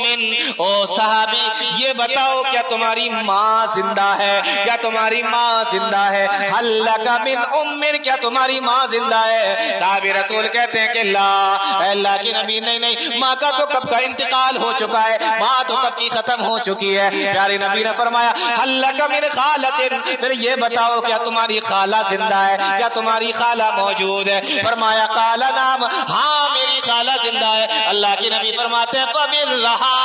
او صحابی یہ بتاؤ کیا تمہاری ماں زندہ ہے؟ کیا تمہاری ماں زندہ ہے؟ ہل لک من ام، کیا تمہاری ماں زندہ ہے؟ صحابی رسول کہتے ہیں کہ لا، اے اللہ کے نبی نہیں، ماں کا تو کب کا انتقال ہو چکا ہے، ماں تو کب کی ختم ہو چکی ہے۔ پیارے نبی نے فرمایا ہل لک من خالۃ، پھر یہ بتاؤ کیا تمہاری خالہ زندہ ہے، کیا تمہاری خالہ موجود ہے؟ فرمایا قال نعم، ہاں میری خالہ زندہ ہے۔ اللہ کے نبی فرماتے ہیں فمن رہا،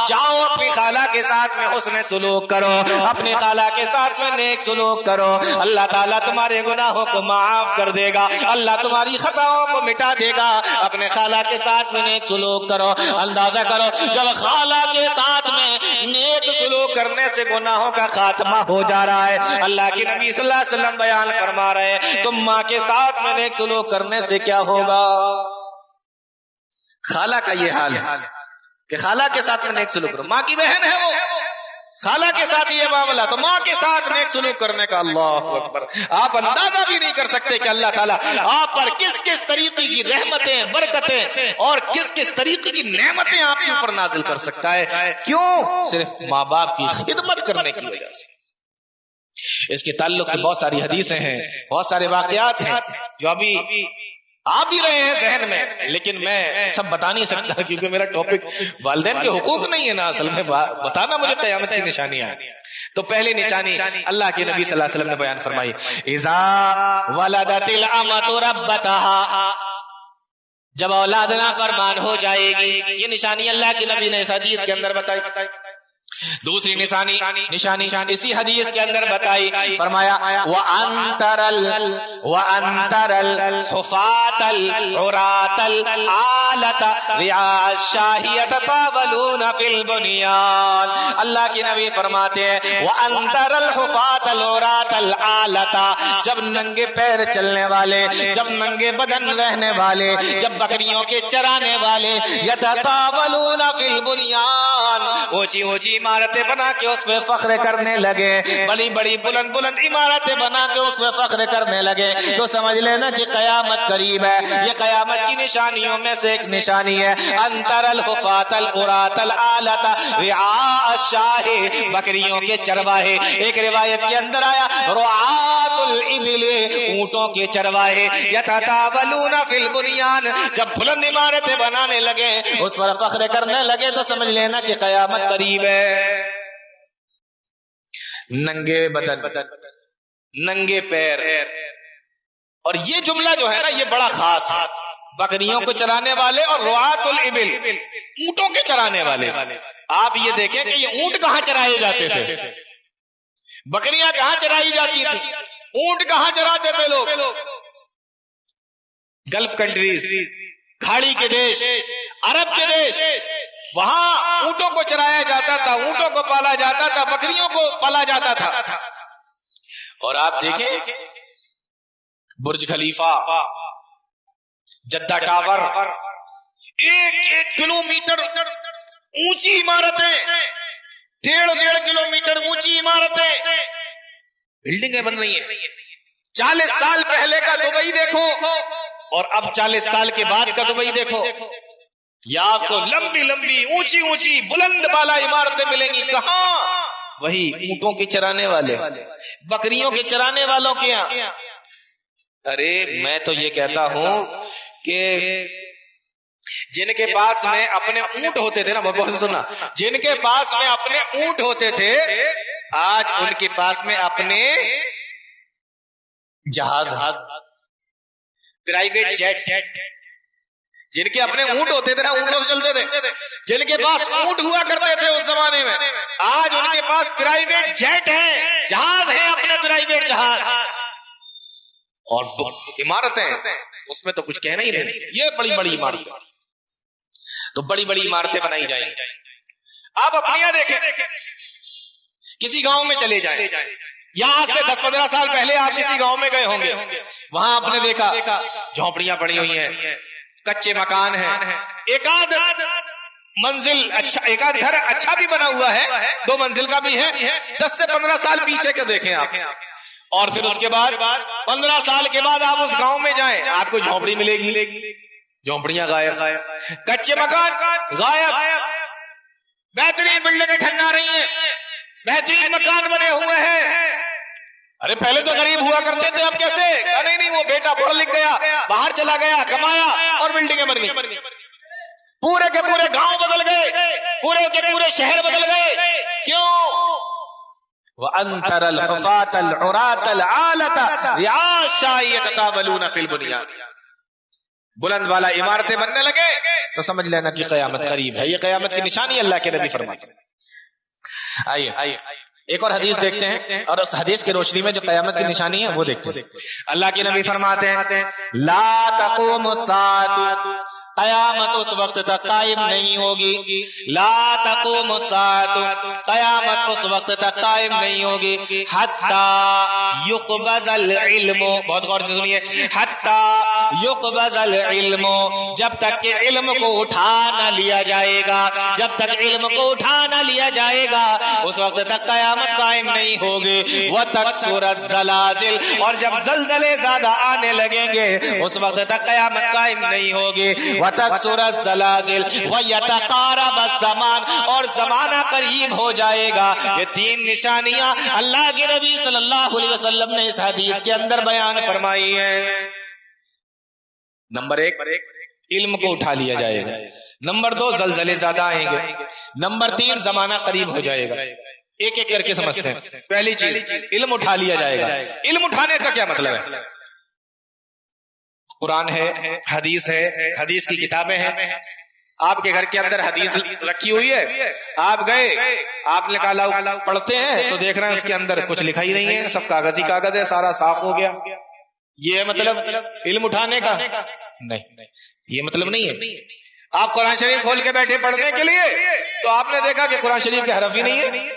جاؤ اپنی خالہ کے ساتھ میں حسن سلوک کرو، اپنی خالہ کے ساتھ میں نیک سلوک کرو، اللہ تعالیٰ تمہارے گناہوں کو معاف کر دے گا، اللہ تمہاری خطاؤں کو مٹا دے گا۔ اپنے خالہ کے ساتھ میں نیک سلوک کرو۔ اندازہ کرو جب خالہ کے ساتھ میں نیک سلوک کرنے سے گناہوں کا خاتمہ ہو جا رہا ہے، اللہ کے نبی صلی اللہ علیہ وسلم بیان فرما رہے ہیں تم ماں کے ساتھ میں نیک سلوک کرنے سے کیا ہوگا؟ خالہ کا یہ حال ہے کہ خالہ کے ساتھ میں نیک سلوک کرو، ماں کی بہن ہے وہ، خالہ کے ساتھ یہ معاملہ، تو ماں کے ساتھ نیک سلوک کرنے کا اللہ اکبر آپ اندازہ بھی نہیں کر سکتے کہ اللہ تعالیٰ آپ پر کس کس طریقے کی رحمتیں، برکتیں اور کس کس طریقے کی نعمتیں آپ کے اوپر نازل کر سکتا ہے۔ کیوں؟ صرف ماں باپ کی خدمت کرنے کی وجہ سے۔ اس کے تعلق سے بہت ساری حدیثیں ہیں، بہت سارے واقعات ہیں جو ابھی آ بھی رہے ہیں ذہن میں، لیکن میں سب بتا نہیں سکتا کیونکہ میرا ٹاپک والدین کے حقوق نہیں ہے نا، اصل میں بتانا مجھے قیامت کی نشانیاں ہیں۔ تو پہلی نشانی اللہ کے نبی صلی اللہ علیہ وسلم نے بیان فرمائی، اذا ولدت الامۃ ربتها، جب اولاد نافرمان ہو جائے گی، یہ نشانی اللہ کے نبی نے اس حدیث کے اندر بتائی۔ دوسری نشانی اسی حدیث کے اندر بتائی، فرمایا وَأَن تَرَ الْحُفَاةَ الْعُرَاةَ الْعَالَةَ رِعَاءَ الشَّاةِ يَتَطَاوَلُونَ فِي الْبُنْيَانِ، اللہ کے نبی فرماتے ہیں وَأَن تَرَ الْحُفَاةَ الْعُرَاةَ الْعَالَةَ، جب ننگے پیر چلنے والے، جب ننگے بدن رہنے والے، جب بکریوں کے چرانے والے، يَتَطَاوَلُونَ فِي الْبُنْيَانِ، اونچی اونچی عمارتیں بنا کے اس میں فخر کرنے لگے، بڑی بڑی بلند بلند عمارتیں بنا کے اس میں فخر کرنے لگے، تو سمجھ لینا کہ قیامت قریب ہے۔ یہ قیامت کی نشانیوں میں سے ایک نشانی ہے، انتر الحفاۃ العراۃ العالۃ رعاء الشاہ، بکریوں کے چرواہے۔ ایک روایت کے اندر آیا رعاۃ الابل، اونٹوں کے چرواہے، یتطاولون فی البنیان، جب بلند عمارتیں بنانے لگے، اس پر فخر کرنے لگے، تو سمجھ لینا کہ قیامت قریب ہے۔ ننگے بدن، ننگے پیر، اور یہ جملہ جو ہے نا یہ بڑا خاص ہے، بکریوں کو چرانے والے اور رعاۃ الابل، اونٹوں کے چرانے والے۔ آپ یہ دیکھیں کہ یہ اونٹ کہاں چرائے جاتے تھے، بکریاں کہاں چرائی جاتی تھی، اونٹ کہاں چراتے تھے لوگ؟ گلف کنٹریز، کھاڑی کے دیش، عرب کے دیش، وہاں اونٹوں کو چرایا جاتا تھا، اونٹوں کو پالا جاتا تھا، بکریوں کو پالا جاتا تھا۔ اور آپ دیکھیں برج خلیفہ، جدہ ٹاور، ایک کلومیٹر اونچی عمارتیں، 1.5 کلومیٹر اونچی عمارتیں، بلڈنگیں بن رہی ہیں۔ 40 سال پہلے کا دبئی دیکھو اور اب 40 سال کے بعد کا دبئی دیکھو، یا آپ کو لمبی لمبی اونچی اونچی بلند بالا عمارتیں ملیں گی، کہاں؟ وہی اونٹوں کے چرانے والے، بکریوں کے چرانے والوں کے یہاں۔ ارے میں تو یہ کہتا ہوں کہ جن کے پاس میں اپنے اونٹ ہوتے تھے نا، بہت سنا، جن کے پاس میں اپنے اونٹ ہوتے تھے، آج ان کے پاس میں اپنے جہاز، پرائیویٹ جیٹ، جن کے اپنے اونٹ ہوتے تھے نا، اونٹوں سے چلتے تھے، جن کے پاس اونٹ ہوا کرتے تھے اس زمانے میں، آج ان کے پاس پرائیویٹ جیٹ ہیں، جہاز ہیں، اپنے پرائیویٹ جہاز، اور عمارتیں اس میں تو کچھ کہنا ہی نہیں۔ یہ بڑی بڑی عمارتیں، تو بڑی بڑی عمارتیں بنائی جائیں گی۔ آپ اپنے یہاں دیکھیں، کسی گاؤں میں چلے جائیں، یا آج سے 10-15 سال پہلے آپ کسی گاؤں میں گئے ہوں گے، وہاں آپ نے دیکھا جھونپڑیاں پڑی ہوئی ہیں, کچے مکان ہیں, ایک آدھ منزل اچھا, ایک آدھ گھر اچھا بھی بنا ہوا ہے, 2 منزل کا بھی ہے. 10 سے 15 سال پیچھے کے دیکھیں آپ, اور پھر اس کے بعد 15 سال کے بعد آپ اس گاؤں میں جائیں, آپ کو جھونپڑی ملے گی, جھونپڑیاں غائب, کچے مکان غائب, بہترین بلڈنگیں ٹھنڈا رہی ہیں, بہترین مکان بنے ہوئے ہیں. ارے پہلے تو غریب ہوا کرتے تھے, اب کیسے؟ نہیں وہ بیٹا پڑھ لکھ گیا, باہر چلا گیا, کمایا اور بلڈنگیں بن گئی. پورے کے پورے گاؤں بدل گئے, پورے کے پورے شہر بدل گئے. کیوں؟ وَأَنْتَرَ الْحُفَاةَ الْعُرَاةَ الْعَالَةَ رِعَاءَ الشَّاءِ يَتَطَاوَلُونَ فِي الْبُنْيَانِ. بلند والا عمارتیں بننے لگے تو سمجھ لینا کہ قیامت قریب ہے. یہ قیامت کی نشانی اللہ کے نبی فرماتے ہیں. آئیے ایک اور حدیث دیکھتے ہیں, اور اس حدیث کی روشنی میں جو قیامت کی نشانی ہے وہ دیکھتے ہیں. اللہ کے نبی فرماتے ہیں لا تقوم الساعة, قیامت اس وقت تک قائم نہیں ہوگی. لا تقوم الساعة, قیامت اس وقت تک قائم نہیں ہوگی. حتی یقبض العلم, بہت غور سے سنیے, حتی یقبض العلم, جب تک کہ علم کو اٹھا نہ لیا جائے گا, جب تک علم کو اٹھا نہ لیا جائے گا اس وقت تک قیامت قائم نہیں ہوگی. وتکثر الزلازل, اور جب زلزلے زیادہ آنے لگیں گے اس وقت تک قیامت قائم نہیں ہوگی. وتکثر الزلازل ویتقارب الزمان, اور زمانہ قریب ہو جائے گا. یہ 3 نشانیاں اللہ کے نبی صلی اللہ علیہ وسلم نے اس حدیث کے اندر بیان فرمائی ہیں. نمبر 1 علم کو اٹھا لیا جائے گا. نمبر 2 زلزلے زیادہ آئیں گے. نمبر 3 زمانہ قریب ہو جائے گا. ایک ایک کر کے سمجھتے ہیں. پہلی چیز علم اٹھا لیا جائے گا. علم اٹھانے کا کیا مطلب ہے؟ قرآن ہے, حدیث ہے, حدیث کی کتابیں ہیں. آپ کے گھر کے اندر حدیث رکھی ہوئی ہے, آپ گئے, آپ نے کہا پڑھتے ہیں, تو دیکھ رہے ہیں اس کے اندر کچھ لکھا ہی نہیں ہے, سب کاغذ ہی کاغذ ہے, سارا صاف ہو گیا. یہ مطلب علم اٹھانے کا نہیں, یہ مطلب نہیں ہے. آپ قرآن شریف کھول کے بیٹھے پڑھنے کے لیے, تو آپ نے دیکھا کہ قرآن شریف کے حرف ہی نہیں ہے,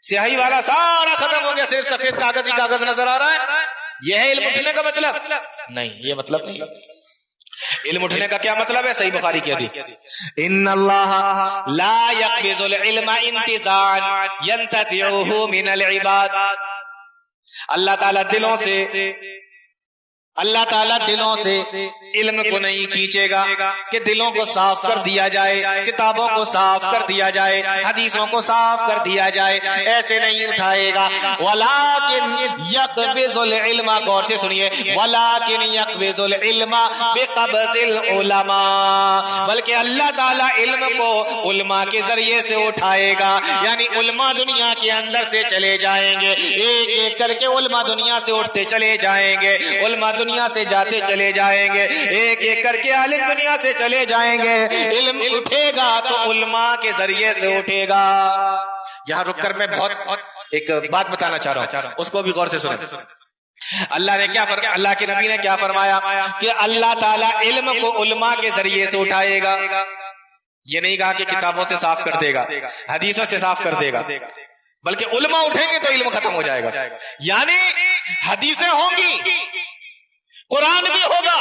سیاہی والا سارا ختم ہو گیا, صرف سفید کاغذ ہی کاغذ نظر آ رہا ہے. یہ ہے علم اٹھنے کا مطلب؟ نہیں, یہ مطلب نہیں. علم اٹھنے کا کیا مطلب ہے؟ صحیح بخاری کی حدیث, ان اللہ لا یقبض العلم انتزاعا ينتزعه من العباد. اللہ تعالیٰ دلوں سے علم کو نہیں کھینچے گا کہ دلوں کو صاف کر دیا جائے, کتابوں کو صاف کر دیا جائے, حدیثوں کو صاف کر دیا جائے, ایسے نہیں اٹھائے گا. ولیکن یقبض العلم, غور سے سنیے, ولیکن یقبض العلم بقبض العلماء, بلکہ اللہ تعالیٰ علم کو علماء کے ذریعے سے اٹھائے گا. یعنی علماء دنیا کے اندر سے چلے جائیں گے, ایک ایک کر کے علماء دنیا سے اٹھتے چلے جائیں گے, علماء دنیا سے جاتے چلے جائیں گے, ایک ایک کر کے عالم دنیا سے چلے جائیں گے. علم اٹھے گا تو علماء کے ذریعے سے اٹھے گا. یہاں رک کر میں بہت ایک بات بتانا چاہ رہا ہوں, اس کو بھی غور سے سنیں. اللہ کے نبی نے کیا فرمایا کہ اللہ تعالیٰ علم کو علماء کے ذریعے سے اٹھائے گا. یہ نہیں کہا کہ کتابوں سے صاف کر دے گا, حدیثوں سے صاف کر دے گا, بلکہ علماء اٹھیں گے تو علم ختم ہو جائے گا. یعنی حدیثیں ہوں گی, قرآن بھی ہوگا.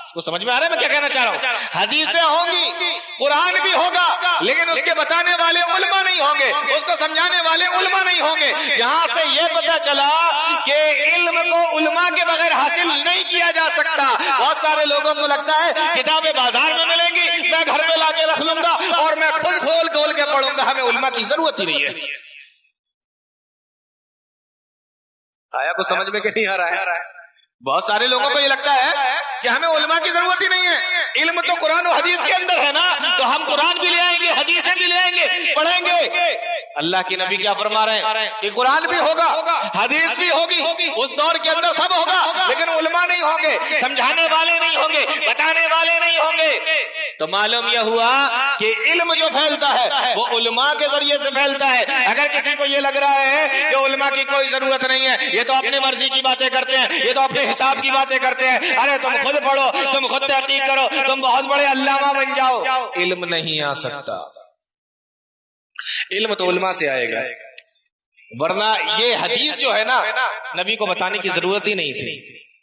اس کو سمجھ میں آ رہا ہے میں کیا کہنا چاہ رہا ہوں؟ حدیثیں ہوں گی, قرآن بھی ہوگا, لیکن اس کے بتانے والے علماء نہیں ہوں گے, اس کو سمجھانے والے علماء نہیں ہوں گے. یہاں سے یہ پتہ چلا کہ علم کو علماء کے بغیر حاصل نہیں کیا جا سکتا. بہت سارے لوگوں کو لگتا ہے کتابیں بازار میں ملیں گی, میں گھر پہ لا کے رکھ لوں گا اور میں خود کھول کے پڑھوں گا, ہمیں علماء کی ضرورت ہی نہیں ہے. آیا کو سمجھ میں کہ نہیں آ رہا ہے؟ بہت سارے لوگوں کو یہ لگتا ہے کہ ہمیں علماء کی ضرورت ہی نہیں ہے, علم تو قرآن و حدیث کے اندر ہے نا, تو ہم قرآن بھی لے آئیں گے, حدیثیں بھی لے آئیں گے, پڑھیں گے. اللہ کے نبی کیا فرما رہے ہیں کہ قرآن بھی ہوگا, حدیث بھی ہوگی, اس دور کے اندر سب ہوگا, لیکن علماء نہیں ہوں گے, سمجھانے والے نہیں ہوں گے, بتانے والے نہیں ہوں گے. تو معلوم یہ ہوا کہ علم جو پھیلتا ہے وہ علماء کے ذریعے سے پھیلتا ہے. اگر کسی کو یہ لگ رہا ہے کہ علماء کی کوئی ضرورت نہیں ہے, یہ تو اپنی مرضی کی باتیں کرتے ہیں, یہ تو اپنے حساب کی باتیں کرتے ہیں, ارے تم خود پڑھو, تم خود تحقیق کرو, تم بہت بڑے علامہ بن جاؤ, علم نہیں آ سکتا. علم تو علماء سے آئے گا, ورنہ یہ حدیث جو ہے نا نبی کو بتانے کی ضرورت ہی نہیں تھی.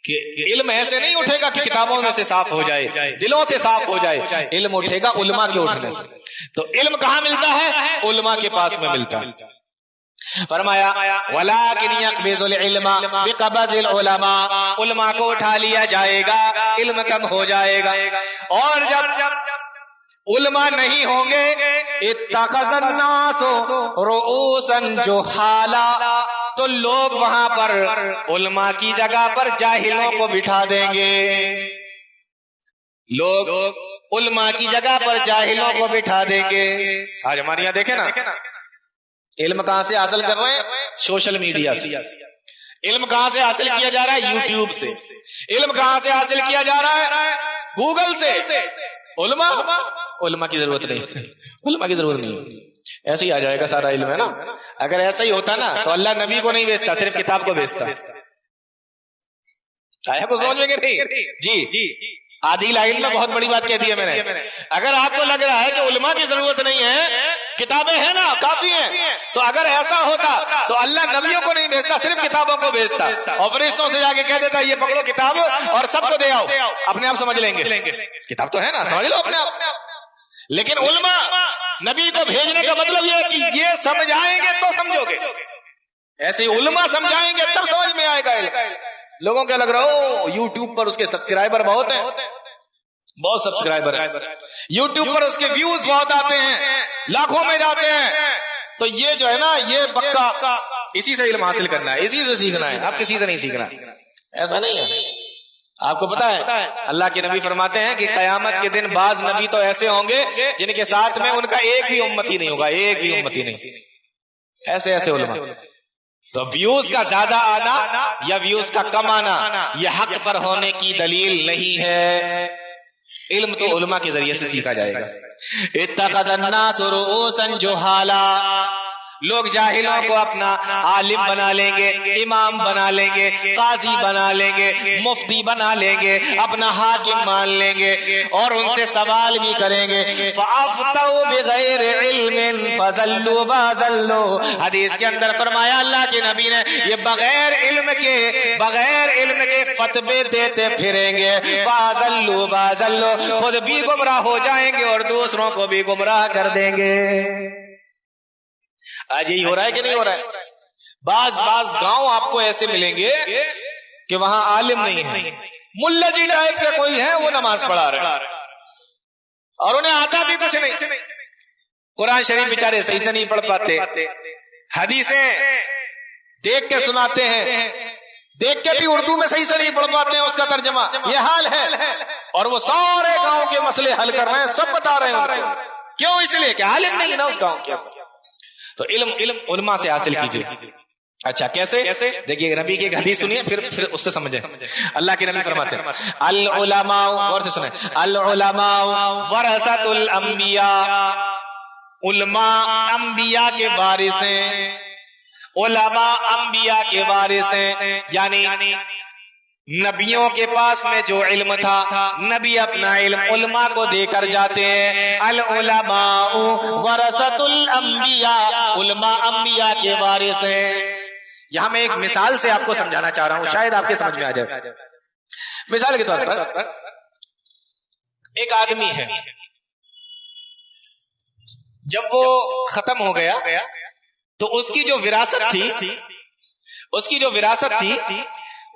کہ علم ایسے نہیں اٹھے گا کہ کتابوں میں سے صاف ہو جائے، دلوں سے صاف ہو جائے، علم اٹھے گا علماء کے اٹھنے سے۔ تو علم کہاں ملتا ہے؟ علماء کے پاس میں ملتا ہے۔ فرمایا وَلَٰكِنْ يَقْبِضُ الْعِلْمَ بِقَبْضِ الْعُلَمَاء، علماء کو اٹھا لیا جائے گا، علم کم ہو جائے گا۔ اور جب علماء نہیں ہوں گے اتخذ الناس رؤوسا جہالا، تو لوگ وہاں پر علماء کی جگہ پر جاہلوں کو بٹھا دیں گے، لوگ علماء کی جگہ پر جاہلوں کو بٹھا دیں گے۔ آج ہمارے یہاں دیکھیں نا، علم کہاں سے حاصل کر رہے ہیں؟ سوشل میڈیا سے۔ علم کہاں سے حاصل کیا جا رہا ہے؟ یوٹیوب سے۔ علم کہاں سے حاصل کیا جا رہا ہے؟ گوگل سے۔ علماء کی ضرورت نہیں، علماء کی ضرورت نہیں، ایسے ہی آ جائے گا سارا علم، ہے نا۔ اگر ایسا ہی ہوتا نا تو اللہ نبی کو نہیں بھیجتا، صرف کتاب کو بھیجتا۔ آیا کو سمجھ میں کہ نہیں؟ جی آدھی لائن میں بہت بڑی بات کہہ دی ہے میں نے۔ اگر آپ کو لگ رہا ہے کہ علماء کی ضرورت نہیں ہے، کتابیں ہیں نا، کافی ہیں، تو اگر ایسا ہوتا تو اللہ نبیوں کو نہیں بھیجتا، صرف کتابوں کو بھیجتا، اور فرشتوں سے جا کے کہہ دیتا یہ پکڑو کتاب اور سب کو دے آؤ، اپنے آپ سمجھ لیں گے۔ کتاب تو ہے نا، سمجھ لو اپنے آپ۔ لیکن علماء نبی کو بھیجنے کا مطلب یہ ہے کہ یہ سمجھائیں گے تو سمجھو گے، ایسے علماء سمجھائیں گے تب سمجھ میں آئے گا علم۔ لوگوں کیا لگ رہا ہو یوٹیوب پر اس کے سبسکرائبر بہت ہیں، بہت سبسکرائبر ہیں، یوٹیوب پر اس کے ویوز بہت آتے ہیں، لاکھوں میں جاتے ہیں، تو یہ جو ہے نا یہ پکا اسی سے علم حاصل کرنا ہے، اسی سے سیکھنا ہے، آپ کسی سے نہیں سیکھنا۔ ایسا نہیں ہے۔ آپ کو پتا ہے اللہ کے نبی فرماتے ہیں کہ قیامت کے دن بعض نبی تو ایسے ہوں گے جن کے ساتھ میں ان کا ایک بھی امتی نہیں ہوگا، ایک بھی امتی نہیں، ایسے ایسے علماء۔ تو ویوز کا زیادہ آنا یا ویوز کا کم آنا یہ حق پر ہونے کی دلیل نہیں ہے، علم تو علماء کے ذریعے سے سیکھا جائے گا۔ اتخذ الناس رؤوسا جہالا، لوگ جاہلوں کو اپنا عالم بنا لیں گے، امام بنا لیں گے، قاضی بنا لیں گے، مفتی بنا لیں گے، اپنا حاکم مان لیں گے، اور ان سے سوال بھی کریں گے۔ فَأَفْتَوْا بِغَيْرِ عِلْمٍ فَضَلُّوا وَأَضَلُّوا، حدیث کے اندر فرمایا اللہ کے نبی نے یہ بغیر علم کے فتوے دیتے پھریں گے، فَأَضَلُّوا وَأَضَلُّوا، خود بھی گمراہ ہو جائیں گے اور دوسروں کو بھی گمراہ کر دیں گے۔ آج یہی ہو رہا ہے کہ نہیں ہو رہا ہے؟ بعض گاؤں آپ کو ایسے ملیں گے کہ وہاں عالم نہیں ہے، ملا جی ٹائپ کے کوئی ہے، وہ نماز پڑھا رہے ہیں اور انہیں آتا بھی کچھ نہیں، قرآن شریف بیچارے صحیح سے نہیں پڑھ پاتے، حدیثیں دیکھ کے سناتے ہیں، دیکھ کے بھی اردو میں صحیح سے نہیں پڑھ پاتے ہیں اس کا ترجمہ، یہ حال ہے، اور وہ سارے گاؤں کے مسئلے حل کر رہے ہیں، سب بتا رہے ہیں۔ کیوں؟ اس لیے کہ عالم نہیں نا اس گاؤں کے۔ تو علم علماء سے حاصل کیجئے۔ اچھا کیسے؟ دیکھیے نبی کی ایک حدیث سنیے پھر اس سے سمجھیں۔ اللہ کے نبی فرماتے ہیں العلماء، غور سے سنیں، العلماء ورثۃ الانبیاء، علماء انبیاء کے وارث ہیں، علماء انبیاء کے وارث ہیں، یعنی نبیوں کے پاس میں جو علم تھا نبی اپنا علم علماء کو دے کر جاتے ہیں۔ العلماء ورثۃ الانبیاء، علماء انبیاء کے وارث ہیں۔ یہاں میں ایک مثال سے آپ کو سمجھانا چاہ رہا ہوں، شاید آپ کے سمجھ میں آ جائے۔ مثال کے طور پر ایک آدمی ہے، جب وہ ختم ہو گیا تو اس کی جو وراثت تھی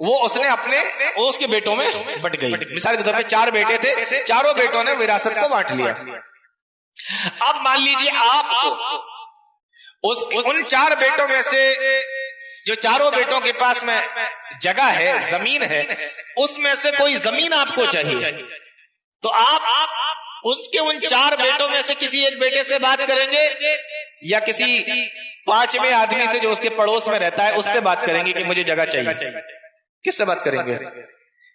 وہ اس نے اس کے بیٹوں میں بٹ گئی۔ مثال کے طور پہ 4 بیٹے تھے، چاروں بیٹوں نے وراثت کو بانٹ لیا۔ اب مان لیجیے آپ کو ان 4 بیٹوں میں سے جو چاروں بیٹوں کے پاس میں جگہ ہے، زمین ہے، اس میں سے کوئی زمین آپ کو چاہیے، تو آپ ان 4 بیٹوں میں سے کسی ایک بیٹے سے بات کریں گے یا کسی 5ویں آدمی سے جو اس کے پڑوس میں رہتا ہے اس سے بات کریں گے کہ مجھے جگہ چاہیے؟ کس سے بات کریں گے؟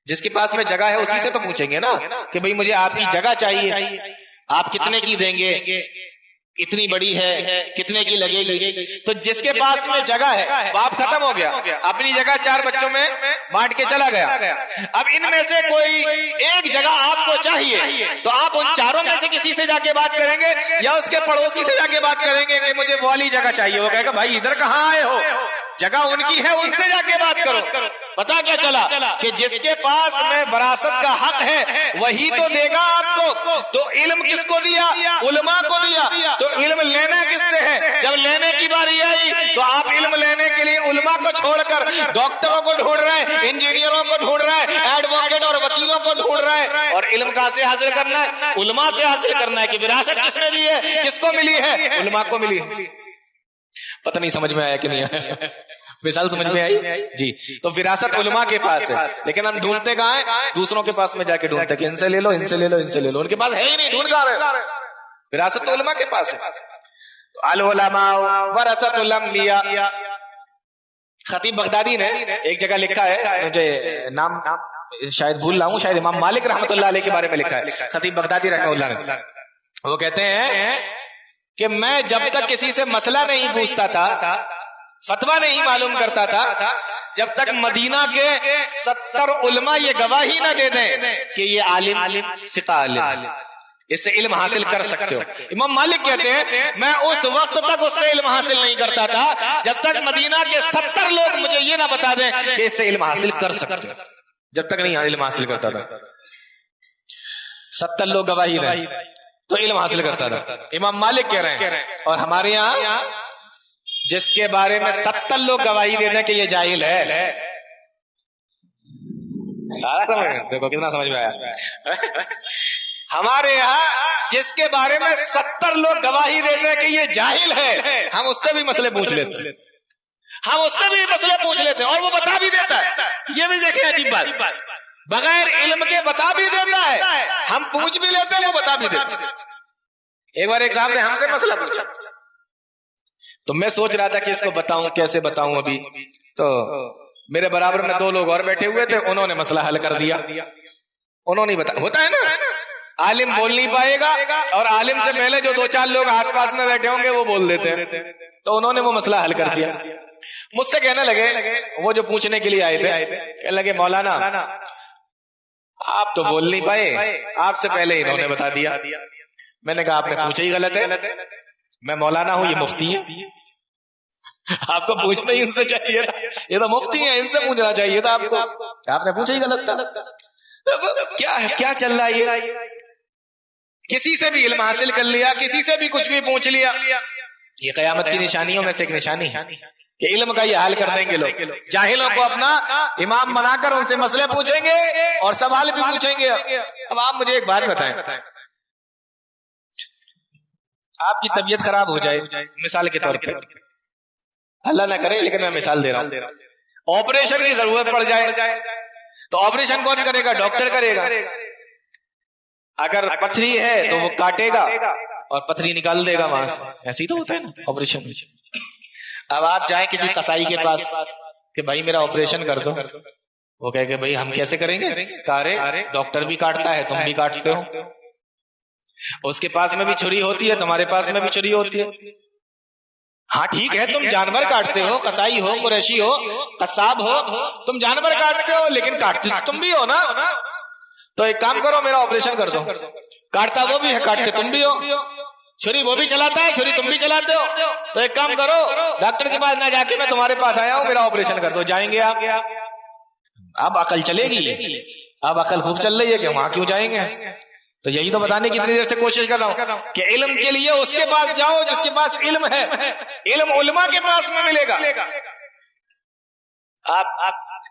جس کے پاس میں جگہ ہے اسی سے تو پوچھیں گے نا کہ بھئی مجھے آپ کی جگہ چاہیے، آپ کتنے کی دیں گے، اتنی بڑی ہے، کتنے کی لگے گی؟ تو جس کے پاس میں جگہ ہے باپ ختم ہو گیا، اپنی جگہ 4 بچوں میں بانٹ کے چلا گیا، اب ان میں سے کوئی ایک جگہ آپ کو چاہیے، تو آپ ان 4 میں سے کسی سے جا کے بات کریں گے یا اس کے پڑوسی سے جا کے بات کریں گے کہ مجھے والی جگہ چاہیے؟ وہ کہے گا بھائی ادھر کہاں آئے ہو، جگہ ان کی ہے، ان سے جا کے بات کرو۔ پتا کیا چلا کہ جس کے پاس میں وراثت کا حق ہے وہی تو دے گا آپ کو۔ تو علم کس کو دیا؟ علماء کو دیا۔ تو علم لینا کس سے ہے؟ جب لینے کی باری آئی تو آپ علم لینے کے لیے علماء کو چھوڑ کر ڈاکٹروں کو ڈھونڈ رہے ہیں، انجینئروں کو ڈھونڈ رہے ہیں، ایڈوکیٹ اور وکیلوں کو ڈھونڈ رہے ہیں۔ اور علم کہاں سے حاصل کرنا ہے؟ علماء سے حاصل کرنا ہے۔ کہ وراثت کس نے دی ہے؟ کس کو ملی ہے؟ علماء کو ملی ہے۔ پتہ نہیں سمجھ میں آیا کہ نہیں آیا؟ مثال سمجھ میں آئی جی؟ تو وراثت علماء کے پاس ہے، لیکن ہم ڈھونڈتے کہاں ہیں؟ دوسروں کے پاس میں جا کے ڈھونڈتے کہ ان سے لے لو، ان سے لے لو، ان سے لے لو۔ ان کے پاس ہے ہی نہیں، ڈھونڈ کہاں رہے؟ وراثت تو علماء کے پاس ہے۔ العلماء ورثۃ الانبیاء۔ خطیب بغدادی نے ایک جگہ لکھا ہے، مجھے نام شاید بھول رہا ہوں، شاید امام مالک رحمۃ اللہ علیہ کے بارے میں لکھا ہے خطیب بغدادی رحمہ اللہ نے۔ وہ کہتے ہیں کہ میں جب تک کسی سے مسئلہ نہیں پوچھتا تھا، فتویٰ نہیں معلوم کرتا تھا، جب تک مدینہ کے 70 علماء یہ گواہی نہ دے دیں کہ یہ عالم ثقہ عالم، اس سے علم حاصل کر سکتے ہو۔ امام مالک کہتے ہیں میں اس وقت تک اس سے علم حاصل نہیں کرتا تھا جب تک مدینہ کے 70 لوگ مجھے یہ نہ بتا دیں کہ اس سے علم حاصل کر سکتے ہو۔ جب تک نہیں علم حاصل کرتا تھا، 70 لوگ گواہی دیں تو علم حاصل کرتا تھا۔ امام مالک کہہ رہے ہیں، اور ہمارے یہاں جس کے بارے میں 70 لوگ گواہی دے دیں کہ یہ جاہل ہے، دیکھو کتنا سمجھ میں آیا۔ ہمارے یہاں جس کے بارے میں 70 لوگ گواہی دیتے ہیں کہ یہ جاہل ہے، ہم اس سے بھی مسئلے پوچھ لیتے ہیں، ہم اس سے بھی مسئلے پوچھ لیتے ہیں اور وہ بتا بھی دیتا ہے۔ یہ بھی دیکھیں عجیب بات، بغیر علم کے بتا بھی دیتا ہے، ہم پوچھ بھی لیتے ہیں وہ بتا بھی دیتے ہیں۔ ایک بار ایک صاحب نے ہم سے مسئلہ پوچھا تو میں سوچ رہا تھا کہ اس کو بتاؤں کیسے بتاؤں ابھی، تو میرے برابر میں 2 لوگ اور بیٹھے ہوئے تھے، انہوں نے مسئلہ حل کر دیا۔ انہوں نے بتا، ہوتا ہے نا عالم بول نہیں پائے گا اور عالم سے پہلے جو 2-4 لوگ آس پاس میں بیٹھے ہوں گے وہ بول دیتے ہیں، تو انہوں نے وہ مسئلہ حل کر دیا۔ مجھ سے کہنے لگے، وہ جو پوچھنے کے لیے آئے تھے، کہنے لگے مولانا آپ تو بول نہیں پائے، آپ سے پہلے انہوں نے بتا دیا۔ میں نے کہا آپ نے پوچھا ہی غلط ہے، میں مولانا ہوں، یہ مفتی ہے، آپ کو پوچھنا ہی ان سے چاہیے تھا، یہ تو مفتی ہیں، ان سے پوچھنا چاہیے تھا آپ کو، آپ نے پوچھا ہی غلط تھا۔ کیا چل رہا ہے یہ؟ کسی سے بھی علم حاصل کر لیا، کسی سے بھی کچھ بھی پوچھ لیا، یہ قیامت کی نشانیوں میں سے ایک نشانی ہے کہ علم کا یہ حال کر دیں گے لوگ۔ جاہلوں کو اپنا امام بنا کر ان سے مسئلے پوچھیں گے اور سوال بھی پوچھیں گے۔ اب آپ مجھے ایک بات بتائیں، آپ کی طبیعت خراب ہو جائے مثال کے طور پہ، اللہ نہ کرے لیکن میں مثال دے رہا ہوں، آپریشن کی ضرورت پڑ جائے تو آپریشن کون کرے گا؟ ڈاکٹر کرے گا۔ اگر پتھری ہے تو وہ کاٹے گا اور پتھری نکال دے گا وہاں سے، ایسے ہی تو ہوتا ہے نا آپریشن۔ اب آپ جائیں کسی قصائی کے پاس کہ بھائی میرا آپریشن کر دو، وہ کہے کہ بھائی ہم کیسے کریں گے؟ کارے ڈاکٹر بھی کاٹتا ہے، تم بھی کاٹتے ہو، اس کے پاس میں بھی چھری ہوتی ہے، تمہارے پاس میں بھی چھری ہوتی ہے۔ ہاں ٹھیک ہے، تم جانور کاٹتے ہو، قصائی ہو، قریشی ہو، قصاب ہو، تم جانور کاٹتے ہو لیکن کاٹتے تم بھی ہو نا، تو ایک کام کرو میرا آپریشن کر دو۔ کاٹتا وہ بھی ہے، کاٹتے تم بھی ہو، چھری وہ بھی چلاتا ہے، چھری تم بھی چلاتے ہو، تو ایک کام کرو ڈاکٹر کے پاس نہ جا کے میں تمہارے پاس آیا ہوں، میرا آپریشن کر دو۔ جائیں گے آپ؟ اب عقل چلے گی، اب عقل خوب چل رہی ہے کہ وہاں کیوں جائیں گے؟ تو یہی تو بتانے کی اتنی دیر سے کوشش کر رہا ہوں کہ علم کے لیے اس کے پاس جاؤ جس کے پاس علم ہے، علم علماء کے پاس میں ملے گا۔ آپ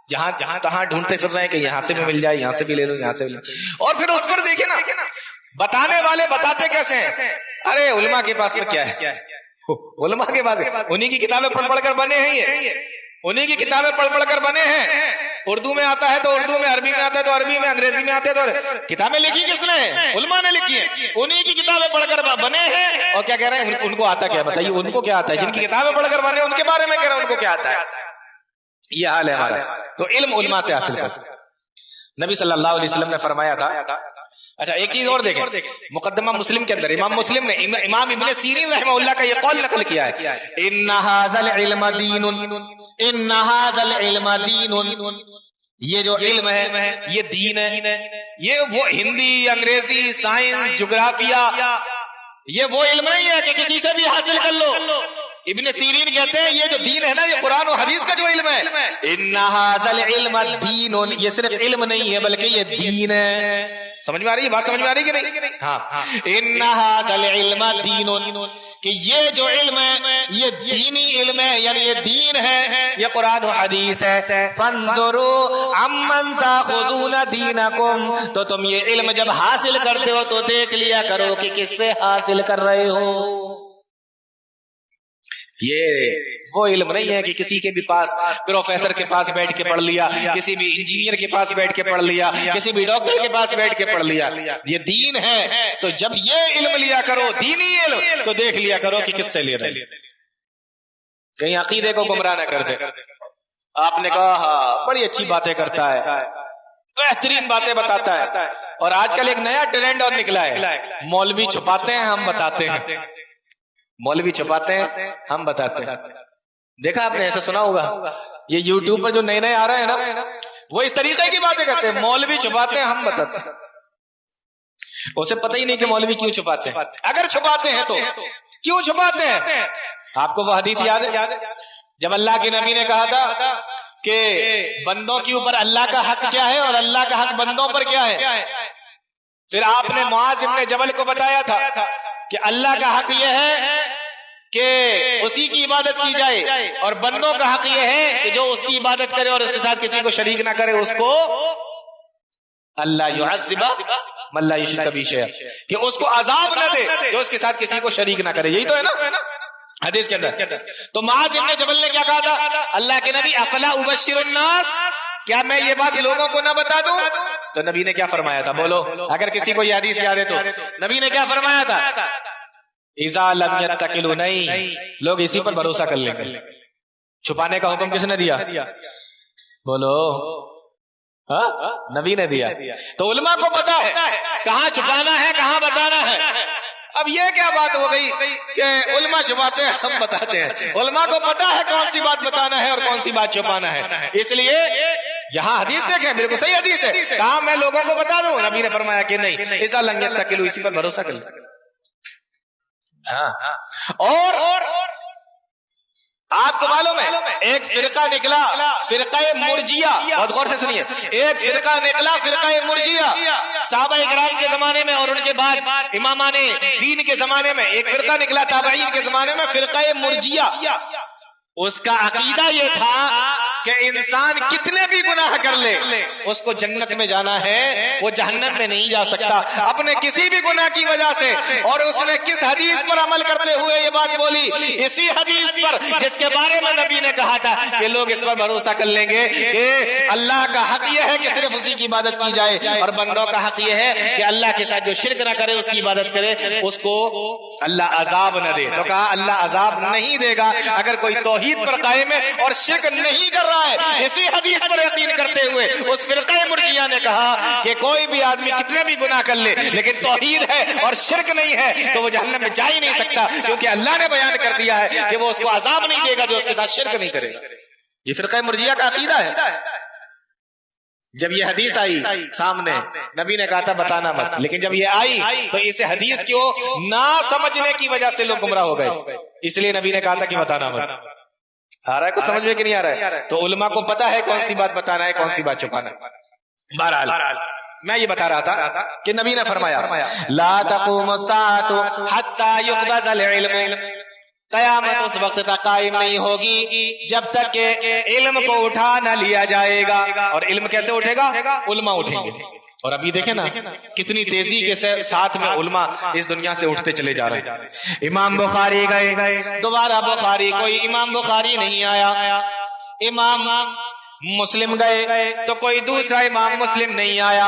جہاں تہاں ڈھونڈتے پھر رہے ہیں کہ یہاں سے بھی مل جائے، یہاں سے بھی لے لو، یہاں سے بھی لے لو، اور پھر اس پر دیکھیں نا بتانے والے بتاتے کیسے ہیں؟ ارے علماء کے پاس میں کیا ہے، علماء کے پاس انہی کی کتابیں پڑھ پڑھ کر بنے ہیں، یہ انہی کی کتابیں پڑھ پڑھ کر بنے ہیں۔ اردو میں آتا ہے تو اردو میں، عربی میں آتا ہے تو عربی میں، انگریزی میں آتے تو کتابیں لکھی کس نے؟ علماء نے لکھی ہیں، انہی کی کتابیں پڑھ کر بنے ہیں۔ اور کیا کہہ رہے ہیں؟ ان کو آتا کیا؟ بتائیے ان کو کیا آتا ہے؟ جن کی کتابیں پڑھ کر بنے ان کے بارے میں کہہ رہے ہیں ان کو کیا آتا ہے؟ یہ حال ہے ہمارا۔ تو علم علماء سے حاصل کر۔ نبی صلی اللہ علیہ وسلم نے فرمایا تھا، اچھا ایک چیز اور دیکھیں، مقدمہ مسلم کے اندر امام مسلم نے امام ابن سیرین رحمہ اللہ کا یہ قول نقل کیا ہے، ان ھذا العلم دین، ان ھذا العلم دین، یہ جو علم ہے یہ دین ہے۔ یہ وہ ہندی، انگریزی، سائنس، جغرافیہ، یہ وہ علم نہیں ہے کہ کسی سے بھی حاصل کر لو، ابن سیرین کہتے ہیں یہ جو دین ہے نا، یہ قرآن و حدیث کا جو علم ہے، ان ھذا العلم دین، یہ صرف علم نہیں ہے بلکہ یہ دین ہے۔ سمجھ میں آ رہی ہے بات؟ سمجھ میں آ رہی کہ نہیں؟ ہاں، ان ھذا العلم دین، کہ یہ جو علم ہے یہ دینی علم ہے، یعنی یہ دین ہے، یہ قرآن و حدیث ہے۔ فانظروا عمن تاخذون دینکم، تو تم یہ علم جب حاصل کرتے ہو تو دیکھ لیا کرو کہ کس سے حاصل کر رہے ہو۔ یہ وہ علم نہیں ہے کہ کسی کے بھی پاس، پروفیسر کے پاس بیٹھ کے پڑھ لیا، کسی بھی انجینئر کے پاس بیٹھ کے پڑھ لیا، کسی بھی ڈاکٹر کے پاس بیٹھ کے پڑھ لیا۔ یہ دین ہے، تو جب یہ علم لیا کرو، دینی علم، تو دیکھ لیا کرو کہ کس سے لے رہے، کہیں عقیدے کو گمراہ نہ کر دے۔ آپ نے کہا ہاں بڑی اچھی باتیں کرتا ہے، بہترین باتیں بتاتا ہے، اور آج کل ایک نیا ٹرینڈ اور نکلا ہے، مولوی چھپاتے ہیں ہم بتاتے ہیں، مولوی چھپاتے ہیں ہم بتاتے ہیں۔ دیکھا آپ نے، ایسا سنا ہوگا، یہ یوٹیوب پر جو نئے نئے آ رہے ہیں نا، وہ اس طریقے کی باتیں کرتے ہیں، مولوی چھپاتے ہیں ہم بتاتے ہیں۔ اسے پتہ ہی نہیں کہ مولوی کیوں چھپاتے ہیں، اگر چھپاتے ہیں تو کیوں چھپاتے ہیں۔ آپ کو وہ حدیث یاد ہے جب اللہ کے نبی نے کہا تھا کہ بندوں کے اوپر اللہ کا حق کیا ہے اور اللہ کا حق بندوں پر کیا ہے، پھر آپ نے معاذ ابن جبل کو بتایا تھا کہ اللہ کا حق یہ ہے کہ اسی کی عبادت کی جائے، اور بندوں کا حق یہ ہے کہ جو اس کی عبادت کرے اور اس کے ساتھ کسی کو شریک نہ کرے، اس کو اللہ یعذب من لا یشرک بہ شیئا، کہ اس کو عذاب نہ دے جو اس کے ساتھ کسی کو شریک نہ کرے۔ یہی تو ہے نا حدیث کے اندر۔ تو معاذ ابن جبل نے کیا کہا تھا، اللہ کے نبی افلا ابشر الناس، کیا میں یہ بات لوگوں کو نہ بتا دوں؟ تو نبی نے کیا فرمایا تھا، بولو اگر کسی کو یہ حدیث یاد ہے تو نبی نے کیا فرمایا تھا، اذا لم یتکلوا، نہیں لوگ اسی پر بھروسہ کر لیں گے۔ چھپانے کا حکم کس نے دیا، بولو نبی نے دیا۔ تو علماء کو پتا ہے کہاں چھپانا ہے کہاں بتانا ہے۔ اب یہ کیا بات ہو گئی کہ علماء چھپاتے ہیں ہم بتاتے ہیں، علماء کو پتا ہے کون سی بات بتانا ہے اور کون سی بات چھپانا ہے۔ اس لیے یہاں حدیث دیکھیں، بالکل صحیح حدیث ہے، کہاں میں لوگوں کو بتا دوں، نبی نے فرمایا کہ نہیں، اذا لم یتکلوا، اسی پر بھروسہ کر لیں۔ ہاں، اور آپ کو معلوم ہے ایک فرقہ نکلا، فرقہ مرجیہ، بہت غور سے سنیے، ایک فرقہ نکلا فرقہ مرجیہ صحابہ اکرام کے زمانے میں، اور ان کے بعد امامان دین کے زمانے میں ایک فرقہ نکلا تابعین کے زمانے میں، فرقہ مرجیہ۔ اس کا عقیدہ یہ تھا کہ انسان کتنے بھی گناہ کر لے اس کو جنت میں جانا ہے، وہ جہنم میں نہیں جا سکتا اپنے کسی بھی گناہ کی وجہ سے۔ اور اس نے کس حدیث پر عمل کرتے ہوئے یہ بات بولی، اسی حدیث پر جس کے بارے میں نبی نے کہا تھا کہ لوگ اس پر بھروسہ کر لیں گے کہ اللہ کا حق یہ ہے کہ صرف اسی کی عبادت کی جائے، اور بندوں کا حق یہ ہے کہ اللہ کے ساتھ جو شرک نہ کرے اس کی عبادت کرے، اس کو اللہ عذاب نہ دے۔ تو کہا اللہ عذاب نہیں دے گا اگر کوئی توحید پر قائم ہے اور شرک نہیں کر رہا ہے۔ اسی حدیث پر یقین کرتے ہوئے اس فرقہ مرجیہ نے کہا کہ کوئی بھی آدمی کتنے بھی گناہ کر لے لیکن توحید ہے اور شرک نہیں ہے تو وہ جہنم میں جا ہی نہیں سکتا، کیونکہ اللہ نے بیان کر دیا ہے کہ وہ اس کو عذاب نہیں دے گا جو اس کے ساتھ شرک نہیں کرے۔ یہ فرقہ مرجیہ کا عقیدہ ہے۔ جب یہ حدیث آئی سامنے، نبی نے کہا تھا بتانا مت، لیکن جب یہ آئی تو اس حدیث کو نہ سمجھنے کی وجہ سے لوگ گمراہ ہو گئے، اس لیے نبی نے کہا تھا کہ بتانا مت۔ آ رہا ہے کچھ سمجھ میں کہ نہیں آ رہا ہے؟ تو علماء کو پتا ہے کون سی بات بتانا ہے کون سی بات چھپانا ہے۔ بہرحال میں یہ بتا رہا تھا کہ نبی نے فرمایا لا تقوم الساعة حتى يقبض العلم، قیامت اس وقت تک قائم نہیں ہوگی جب تک کہ علم کو اٹھا نہ لیا جائے گا۔ اور علم کیسے اٹھے گا؟ علماء اٹھیں گے۔ اور ابھی دیکھیں نا کتنی تیزی کے ساتھ میں علماء اس دنیا سے اٹھتے چلے جا رہے ہیں۔ امام بخاری گئے، دوبارہ بخاری، کوئی امام بخاری نہیں آیا۔ امام مسلم گئے تو کوئی دوسرا امام مسلم نہیں آیا۔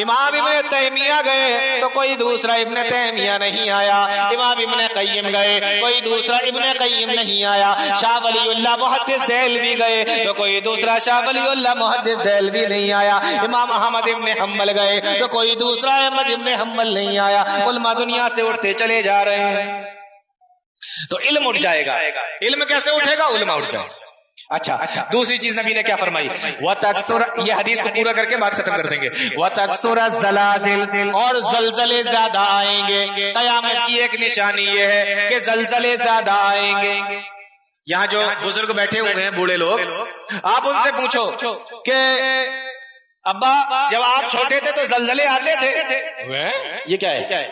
امام ابن تیمیہ گئے تو کوئی دوسرا ابن تیمیہ نہیں آیا۔ امام ابن قیم گئے، کوئی دوسرا ابن قیم نہیں آیا۔ شاہ ولی اللہ محدث دہلوی گئے تو کوئی دوسرا شاہ ولی اللہ محدث دہلوی نہیں آیا۔ امام احمد ابن حنبل گئے تو کوئی دوسرا احمد ابن حنبل نہیں آیا۔ علماء دنیا سے اٹھتے چلے جا رہے ہیں۔ تو علم اٹھ جائے گا۔ علم کیسے اٹھے گا؟ علماء اٹھ جائے۔ اچھا، دوسری چیز نبی نے کیا فرمائی؟ وَتَكْسُرَ، یہ حدیث کو پورا کر کے بات ختم کر دیں گے۔ وَتَكْسُرَ الزَّلَازِلُ، اور زلزلے زیادہ آئیں گے۔ قیامت کی ایک نشانی یہ ہے کہ زلزلے زیادہ آئیں گے۔ یہاں جو بزرگ بیٹھے ہوئے ہیں بوڑھے لوگ, آپ ان سے پوچھو کہ ابا جب آپ چھوٹے تھے تو زلزلے آتے تھے, یہ کیا ہے,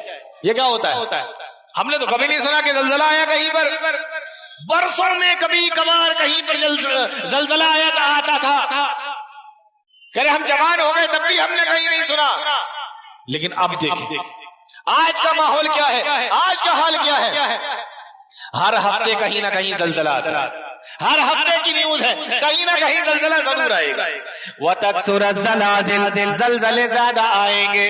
یہ کیا ہوتا ہے؟ ہم نے تو کبھی نہیں سنا کہ زلزلہ آیا کہیں پر, برسوں میں کبھی کبھار کہیں پر زلزلہ آتا تھا. کہہ رہے ہم جوان ہو گئے تب بھی ہم نے کہیں نہیں سنا. لیکن اب دیکھیں آج کا ماحول کیا ہے, آج کا حال کیا ہے. ہر ہفتے کہیں نہ کہیں زلزلہ آتا ہے, ہر ہفتے کی نیوز ہے کہیں نہ کہیں زلزلہ ضرور آئے گا. وَتَكْسُرَ الزَّلَازِلُ, زلزلے زیادہ آئیں گے.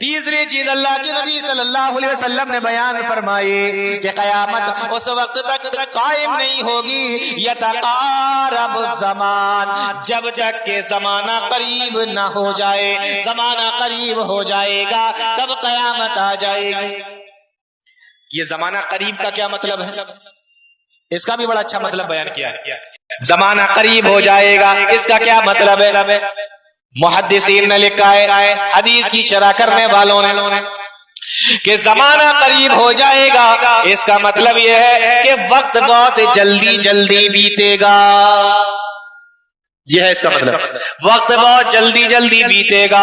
تیسری چیز اللہ کے نبی صلی اللہ علیہ وسلم نے بیان فرمائی کہ قیامت اس وقت تک قائم نہیں ہوگی, یتقارب الزمان, جب تک کہ زمانہ قریب نہ ہو جائے. زمانہ قریب ہو جائے گا تب قیامت آ جائے گی. یہ زمانہ قریب کا کیا مطلب ہے؟ اس کا بھی بڑا اچھا مطلب بیان کیا ہے. زمانہ قریب ہو جائے گا, اس کا کیا مطلب ہے؟ محدثین نے لکھا ہے, حدیث کی شرح کرنے والوں نے, کہ زمانہ قریب ہو جائے گا اس کا مطلب یہ ہے کہ وقت بہت جلدی جلدی بیتے گا. یہ ہے اس کا مطلب, وقت بہت جلدی جلدی بیتے گا.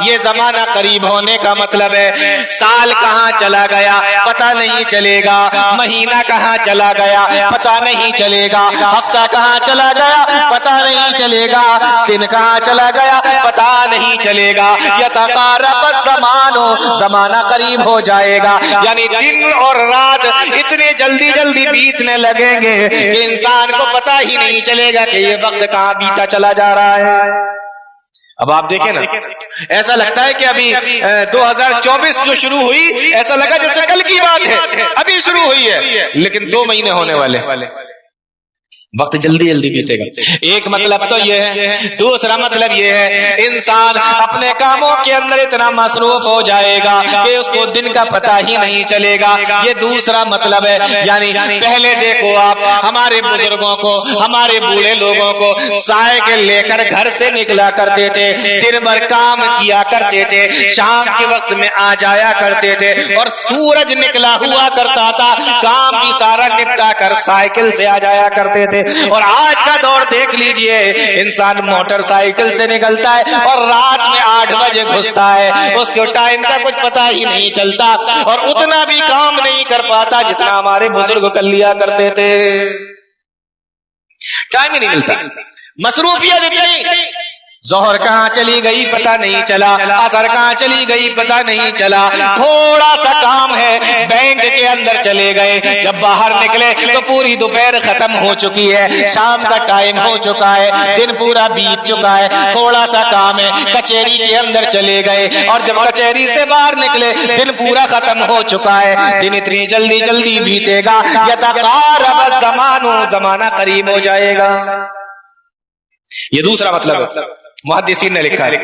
یہ زمانہ قریب ہونے کا مطلب ہے. سال کہاں چلا گیا پتہ نہیں چلے گا, مہینہ کہاں چلا گیا پتہ نہیں چلے گا, ہفتہ کہاں چلا گیا پتہ نہیں چلے گا, دن کہاں چلا گیا پتہ نہیں چلے گا. یتقارب الزمان, زمانہ قریب ہو جائے گا, یعنی دن اور رات اتنے جلدی جلدی بیتنے لگیں گے کہ انسان کو پتہ ہی نہیں چلے گا کہ یہ وقت کہاں بیتا چلا جا رہا ہے. اب آپ دیکھیں نا, ایسا لگتا ہے کہ ابھی 2024 جو شروع ہوئی ایسا لگا جیسے کل کی بات ہے, ابھی شروع ہوئی ہے, لیکن 2 مہینے ہونے والے. وقت جلدی جلدی بیتے گا. ایک مطلب تو یہ ہے. دوسرا مطلب یہ ہے انسان اپنے کاموں کے اندر اتنا مصروف ہو جائے گا کہ اس کو دن کا پتہ ہی نہیں چلے گا. یہ دوسرا مطلب ہے. یعنی پہلے دیکھو آپ ہمارے بزرگوں کو, ہمارے بوڑھے لوگوں کو سائیکل لے کر گھر سے نکلا کرتے تھے, دن بھر کام کیا کرتے تھے, شام کے وقت میں آ جایا کرتے تھے, اور سورج نکلا ہوا کرتا تھا, کام بھی سارا نپٹا کر سائیکل سے آ جایا کرتے تھے. اور آج کا دور دیکھ لیجئے, انسان موٹر سائیکل سے نکلتا ہے اور رات میں 8 بجے گھستا ہے, اس کو ٹائم کا کچھ پتہ ہی نہیں چلتا, اور اتنا بھی کام نہیں کر پاتا جتنا ہمارے بزرگ کر لیا کرتے تھے. ٹائم ہی نہیں ملتا, مصروفیت اتنی. ظہر کہاں چلی گئی پتہ نہیں چلا, عصر کہاں چلی گئی پتہ نہیں چلا. تھوڑا سا کام ہے بینک کے اندر چلے گئے, جب باہر نکلے تو پوری دوپہر ختم ہو چکی ہے, شام کا ٹائم ہو چکا ہے, دن پورا بیت چکا ہے. تھوڑا سا کام ہے کچہری کے اندر چلے گئے, اور جب کچہری سے باہر نکلے دن پورا ختم ہو چکا ہے. دن اتنی جلدی جلدی بیتے گا. یتقارب الزمان, زمانہ قریب ہو جائے گا. یہ دوسرا مطلب ہے محدثین نے لکھا ہے.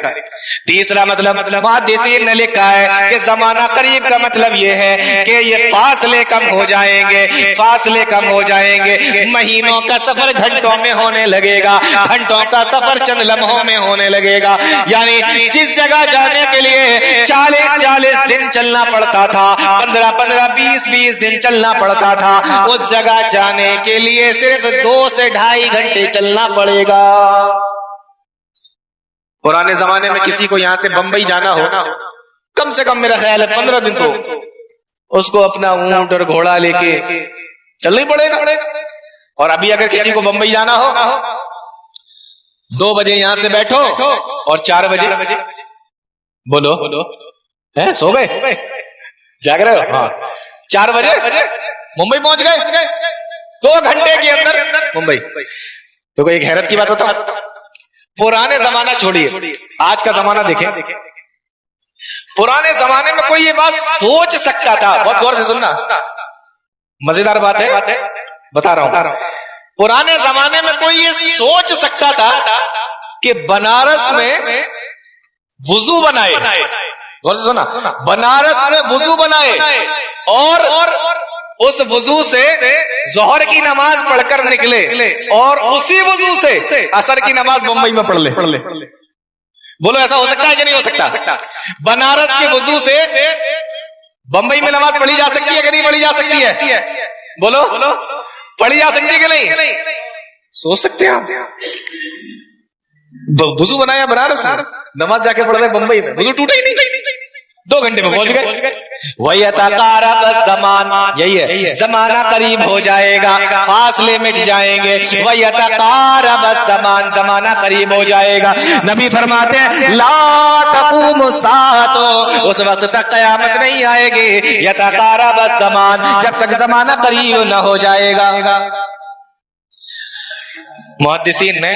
تیسرا مطلب محدثین نے لکھا ہے کہ زمانہ قریب کا مطلب یہ ہے کہ یہ فاصلے کم ہو جائیں گے, فاصلے کم ہو جائیں گے. مہینوں کا سفر گھنٹوں میں ہونے لگے گا, گھنٹوں کا سفر چند لمحوں میں ہونے لگے گا. یعنی جس جگہ جانے کے لیے 40 دن چلنا پڑتا تھا, 15 20 دن چلنا پڑتا تھا, اس جگہ جانے کے لیے صرف 2 سے 2.5 گھنٹے چلنا پڑے گا. پرانے زمانے میں کسی کو یہاں سے بمبئی جانا ہو, کم سے کم میرا خیال ہے 15 دن تو اس کو اپنا اونٹ اور گھوڑا لے کے چلنا ہی پڑے گا. اور ابھی اگر کسی کو بمبئی جانا ہو, 2 بجے یہاں سے بیٹھو اور 4 بجے بولو سو گئے, جاگ رہے ہو, ہاں 4 بجے ممبئی پہنچ گئے, 2 گھنٹے کے اندر ممبئی. تو کوئی ایک حیرت کی بات ہوتا, پرانے زمانہ چھوڑیے, آج کا زمانہ دیکھیں. پرانے زمانے میں کوئی یہ بات سوچ سکتا تھا, بہت غور سے سننا, مزیدار بات ہے بتا رہا ہوں. پرانے زمانے میں کوئی یہ سوچ سکتا تھا کہ بنارس میں وضو بنائے, غور سے سننا, بنارس میں وضو بنائے اور اس وضو سے ظہر کی نماز پڑھ کر نکلے, اور اسی وضو سے عصر کی نماز بمبئی میں پڑھ لے. بولو ایسا ہو سکتا ہے کہ نہیں ہو سکتا؟ بنارس کے وضو سے بمبئی میں نماز پڑھی جا سکتی ہے کہ نہیں پڑھی جا سکتی ہے؟ بولو پڑھی جا سکتی کہ نہیں؟ سوچ سکتے ہیں آپ؟ وضو بنایا بنارس میں، نماز جا کے پڑھ رہے بمبئی میں، وضو ٹوٹا ہی نہیں، 2 گھنٹے میں پہنچ گئے۔ وَيَتَقَارَبَ الزَّمَانُ، یہی ہے زمانہ قریب ہو جائے گا، فاصلے مٹ جائیں گے۔ وَيَتَقَارَبَ الزَّمَانُ، زمانہ قریب ہو جائے گا۔ نبی فرماتے ہیں لا تقوم الساعۃ، اس وقت تک قیامت نہیں آئے گی، یتقارب الزمان، جب تک زمانہ قریب نہ ہو جائے گا۔ محدثین نے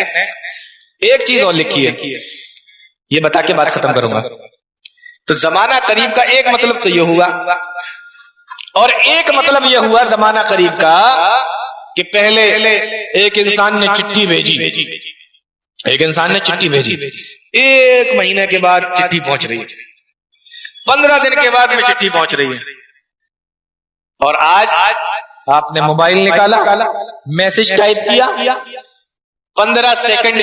ایک چیز اور لکھی ہے، یہ بتا کے بات ختم کروں گا۔ تو زمانہ قریب کا ایک مطلب تو یہ ہوا، اور ایک مطلب یہ ہوا زمانہ قریب کا کہ پہلے ایک انسان نے چٹھی بھیجی، ایک انسان نے چٹھی بھیجی، 1 مہینے کے بعد چٹھی پہنچ رہی ہے، 15 دن کے بعد میں چٹھی پہنچ رہی ہے، اور آج آپ نے موبائل نکالا، میسج ٹائپ کیا، 15 سیکنڈ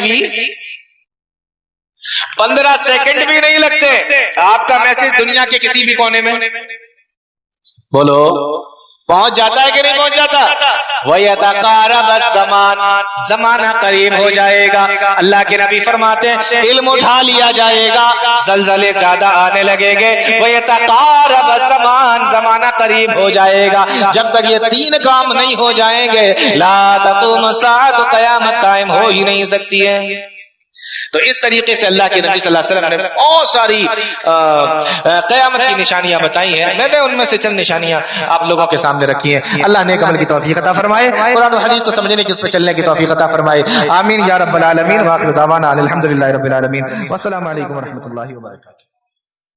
بھی نہیں لگتے، آپ کا میسج دنیا کے کسی بھی کونے میں بولو پہنچ جاتا ہے کہ نہیں پہنچ جاتا؟ وَيَتَقَارَبَ الزَّمَانُ، زمانہ قریب ہو جائے گا۔ اللہ کے نبی فرماتے ہیں علم اٹھا لیا جائے گا، زلزلے زیادہ آنے لگیں گے۔ وَيَتَقَارَبَ الزَّمَانُ، زمانہ قریب ہو جائے گا، جب تک یہ 3 کام نہیں ہو جائیں گے لا تقوم الساعۃ، قیامت قائم ہو ہی نہیں سکتی ہے۔ تو اس طریقے سے اللہ کے نبی صلی اللہ علیہ وسلم نے بہت ساری قیامت کی نشانیاں بتائی ہیں، میں نے ان میں سے چند نشانیاں آپ لوگوں کے سامنے رکھی ہیں۔ اللہ نیک عمل کی توفیق عطا فرمائے، قرآن و حدیث کو سمجھنے کی، اس پہ چلنے کی توفیق عطا فرمائے، آمین یا رب العالمین۔ وآخر دعوانا الحمدللہ رب العالمین، والسلام علیکم ورحمۃ اللہ وبرکاتہ۔